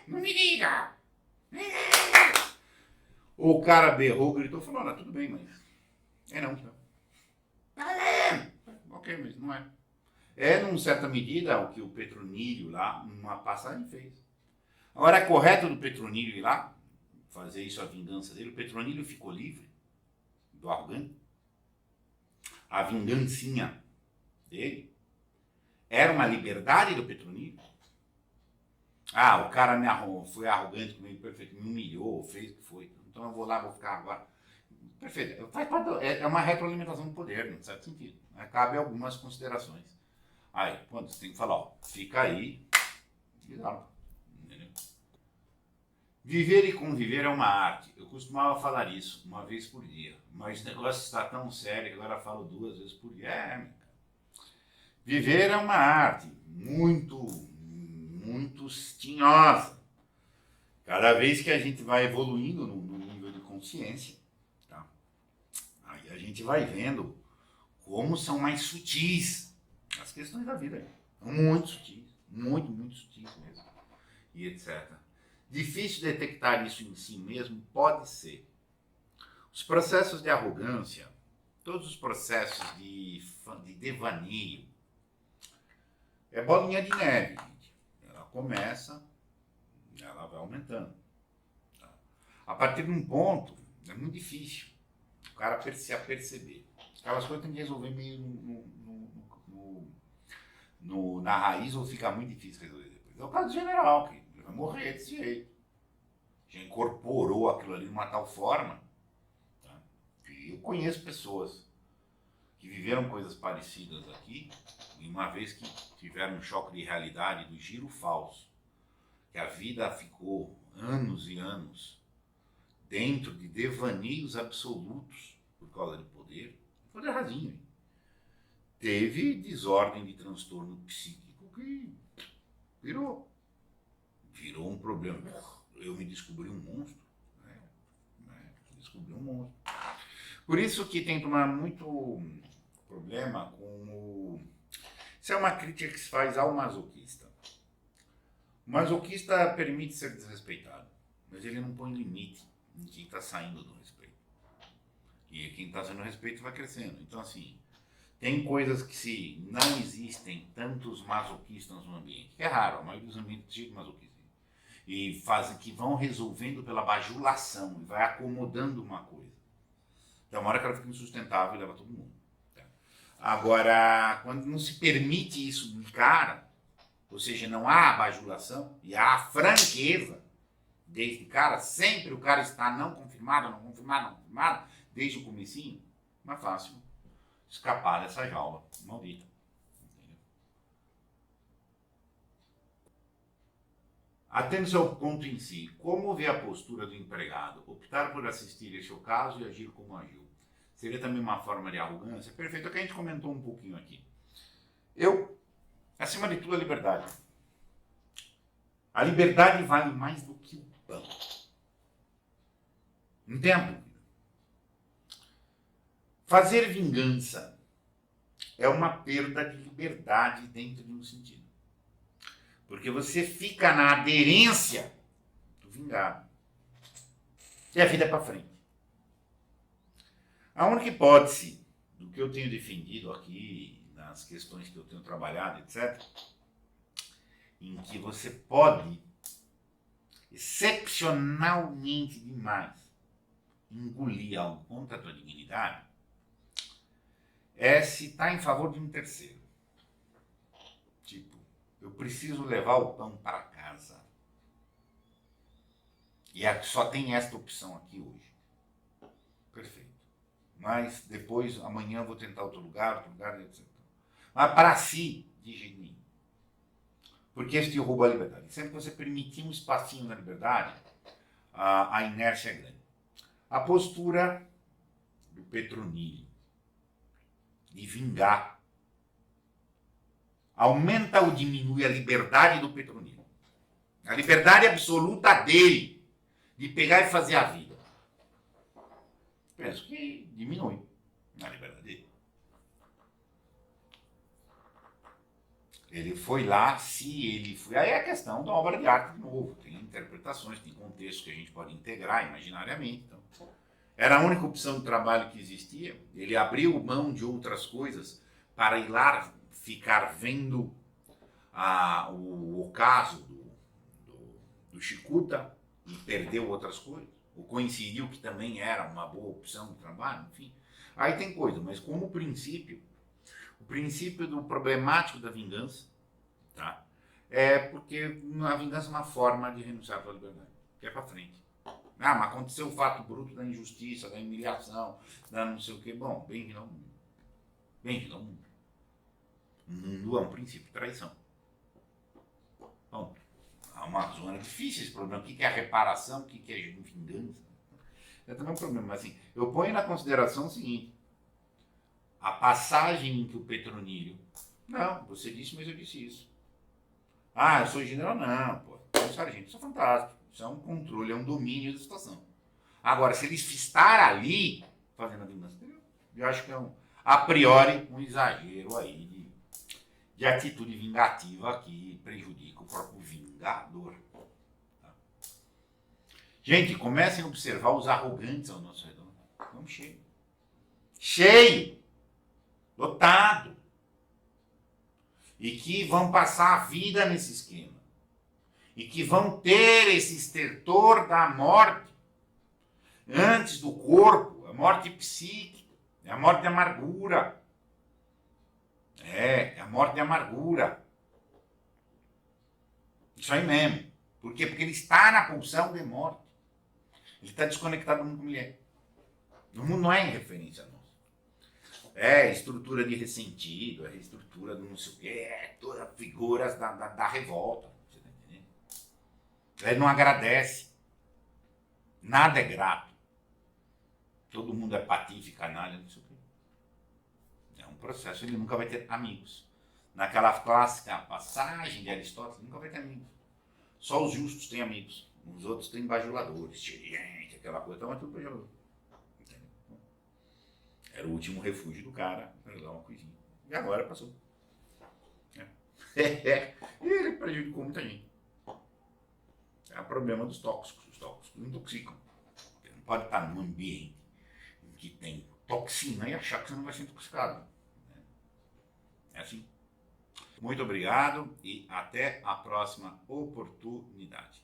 Não me diga! O cara berrou, gritou, falou, não, tudo bem, mas... não. Ok, mas não é. É, numa certa medida, o que o Petronílio lá, numa passagem, fez. Agora, é correto do Petronílio ir lá, fazer isso a vingança dele? O Petronílio ficou livre do arrogante? A vingancinha dele era uma liberdade do Petronílio? Ah, o cara foi arrogante comigo, perfeito, me humilhou, fez o que foi. Então eu vou lá, vou ficar agora. Perfeito. É uma retroalimentação do poder, no certo sentido. Cabe algumas considerações. Aí, quando você tem que falar, ó, fica aí, entendeu? Viver e conviver é uma arte. Eu costumava falar isso uma vez por dia, mas o negócio está tão sério que agora eu falo 2 vezes por dia. Viver é uma arte muito, muito tinhosa. Cada vez que a gente vai evoluindo no nível de consciência, tá? Aí a gente vai vendo como são mais sutis as questões da vida. São muito sutis, muito, muito sutis mesmo, e etc. Difícil detectar isso em si mesmo? Pode ser. Os processos de arrogância, todos os processos de devaneio, é bolinha de neve, gente. Ela começa, ela vai aumentando. Tá? A partir de um ponto, é muito difícil o cara se aperceber. Aquelas coisas tem que resolver meio na raiz ou fica muito difícil resolver depois. É o caso do general, que ele vai morrer desse jeito. Já incorporou aquilo ali de uma tal forma. Tá? E eu conheço pessoas que viveram coisas parecidas aqui, e uma vez que tiveram um choque de realidade do giro falso, que a vida ficou anos e anos dentro de devaneios absolutos por causa de poder rasinho, hein? Teve desordem de transtorno psíquico que virou um problema. Eu me descobri um monstro, descobri um monstro. Por isso que tem que tomar muito problema com o... Isso é uma crítica que se faz ao masoquista. O masoquista permite ser desrespeitado, mas ele não põe limite em quem está saindo do respeito. E quem está sendo respeito vai crescendo. Então, assim, tem coisas que se não existem tantos masoquistas no ambiente, que é raro, a maioria dos ambientes chega de masoquista, e fazem que vão resolvendo pela bajulação e vai acomodando uma coisa. Então, uma hora que ela fica insustentável e leva todo mundo. Agora, quando não se permite isso de cara, ou seja, não há bajulação e há franqueza, desde cara, sempre o cara está não confirmado, desde o comecinho, não é fácil escapar dessa jaula maldita. Entendeu? Atendo-se ao ponto em si, como ver a postura do empregado? Optar por assistir este caso e agir como agiu. Seria também uma forma de arrogância? Perfeito, é o que a gente comentou um pouquinho aqui. Acima de tudo, a liberdade. A liberdade vale mais do que o pão. Não tem a dúvida. Fazer vingança é uma perda de liberdade dentro de um sentido. Porque você fica na aderência do vingado. E a vida é para frente. A única hipótese do que eu tenho defendido aqui, nas questões que eu tenho trabalhado, etc., em que você pode, excepcionalmente demais, engolir algo contra a tua dignidade, é se está em favor de um terceiro. Tipo, eu preciso levar o pão para casa. E só tem esta opção aqui hoje. Perfeito. Mas depois, amanhã eu vou tentar outro lugar, etc. Mas para si, de jeito nenhum. Porque isso te rouba a liberdade. Sempre que você permitir um espacinho na liberdade, a inércia é grande. A postura do Petronílio de vingar aumenta ou diminui a liberdade do Petronílio? A liberdade absoluta dele de pegar e fazer a vida. Penso que diminui a liberdade dele. Ele foi lá, se ele foi... Aí é a questão da obra de arte de novo. Tem interpretações, tem contextos que a gente pode integrar imaginariamente. Então, era a única opção de trabalho que existia. Ele abriu mão de outras coisas para ir lá ficar vendo o ocaso do Cicuta e perdeu outras coisas, ou coincidiu que também era uma boa opção de trabalho, enfim. Aí tem coisa, mas como princípio, o princípio do problemático da vingança, tá? É porque a vingança é uma forma de renunciar à tua liberdade, que é pra frente. Ah, mas aconteceu o fato bruto da injustiça, da humilhação, da não sei o quê. Bom, bem-vindo ao mundo. Bem-vindo ao mundo. O mundo é um princípio de traição. Bom, há uma zona difícil esse problema. O que é a reparação? O que é vingança? É também um problema. Mas assim, eu ponho na consideração o seguinte: a passagem em que o Petronílio. Não, você disse, mas eu disse isso. Ah, eu sou general? Não, pô. Eu sou sargento, isso é fantástico. Isso é um controle, é um domínio da situação. Agora, se ele estar ali fazendo a vingança, eu acho que é a priori um exagero aí de atitude vingativa que prejudica o próprio vingador. Tá? Gente, comecem a observar os arrogantes ao nosso redor. Vamos cheio. Cheio! Lotado! E que vão passar a vida nesse esquema. E que vão ter esse estertor da morte antes do corpo, a morte psíquica, é a morte de amargura. É a morte de amargura. Isso aí mesmo. Por quê? Porque ele está na pulsão de morte. Ele está desconectado do mundo como ele é. O mundo não é em referência a nós. É estrutura de ressentido, é estrutura do não sei o quê, é todas figuras da revolta. Você tá entendendo? Ele não agradece. Nada é grato. Todo mundo é patife, canalha, não sei o quê. É um processo, ele nunca vai ter amigos. Naquela clássica passagem de Aristóteles, ele nunca vai ter amigos. Só os justos têm amigos. Os outros têm bajuladores, gente, aquela coisa. Então é tudo bajulador. Era o último refúgio do cara para dar uma coisinha. E agora passou. E ele prejudicou muita gente. É o problema dos tóxicos. Os tóxicos intoxicam. Você não pode estar num ambiente em que tem toxina e achar que você não vai ser intoxicado. É assim. Muito obrigado e até a próxima oportunidade.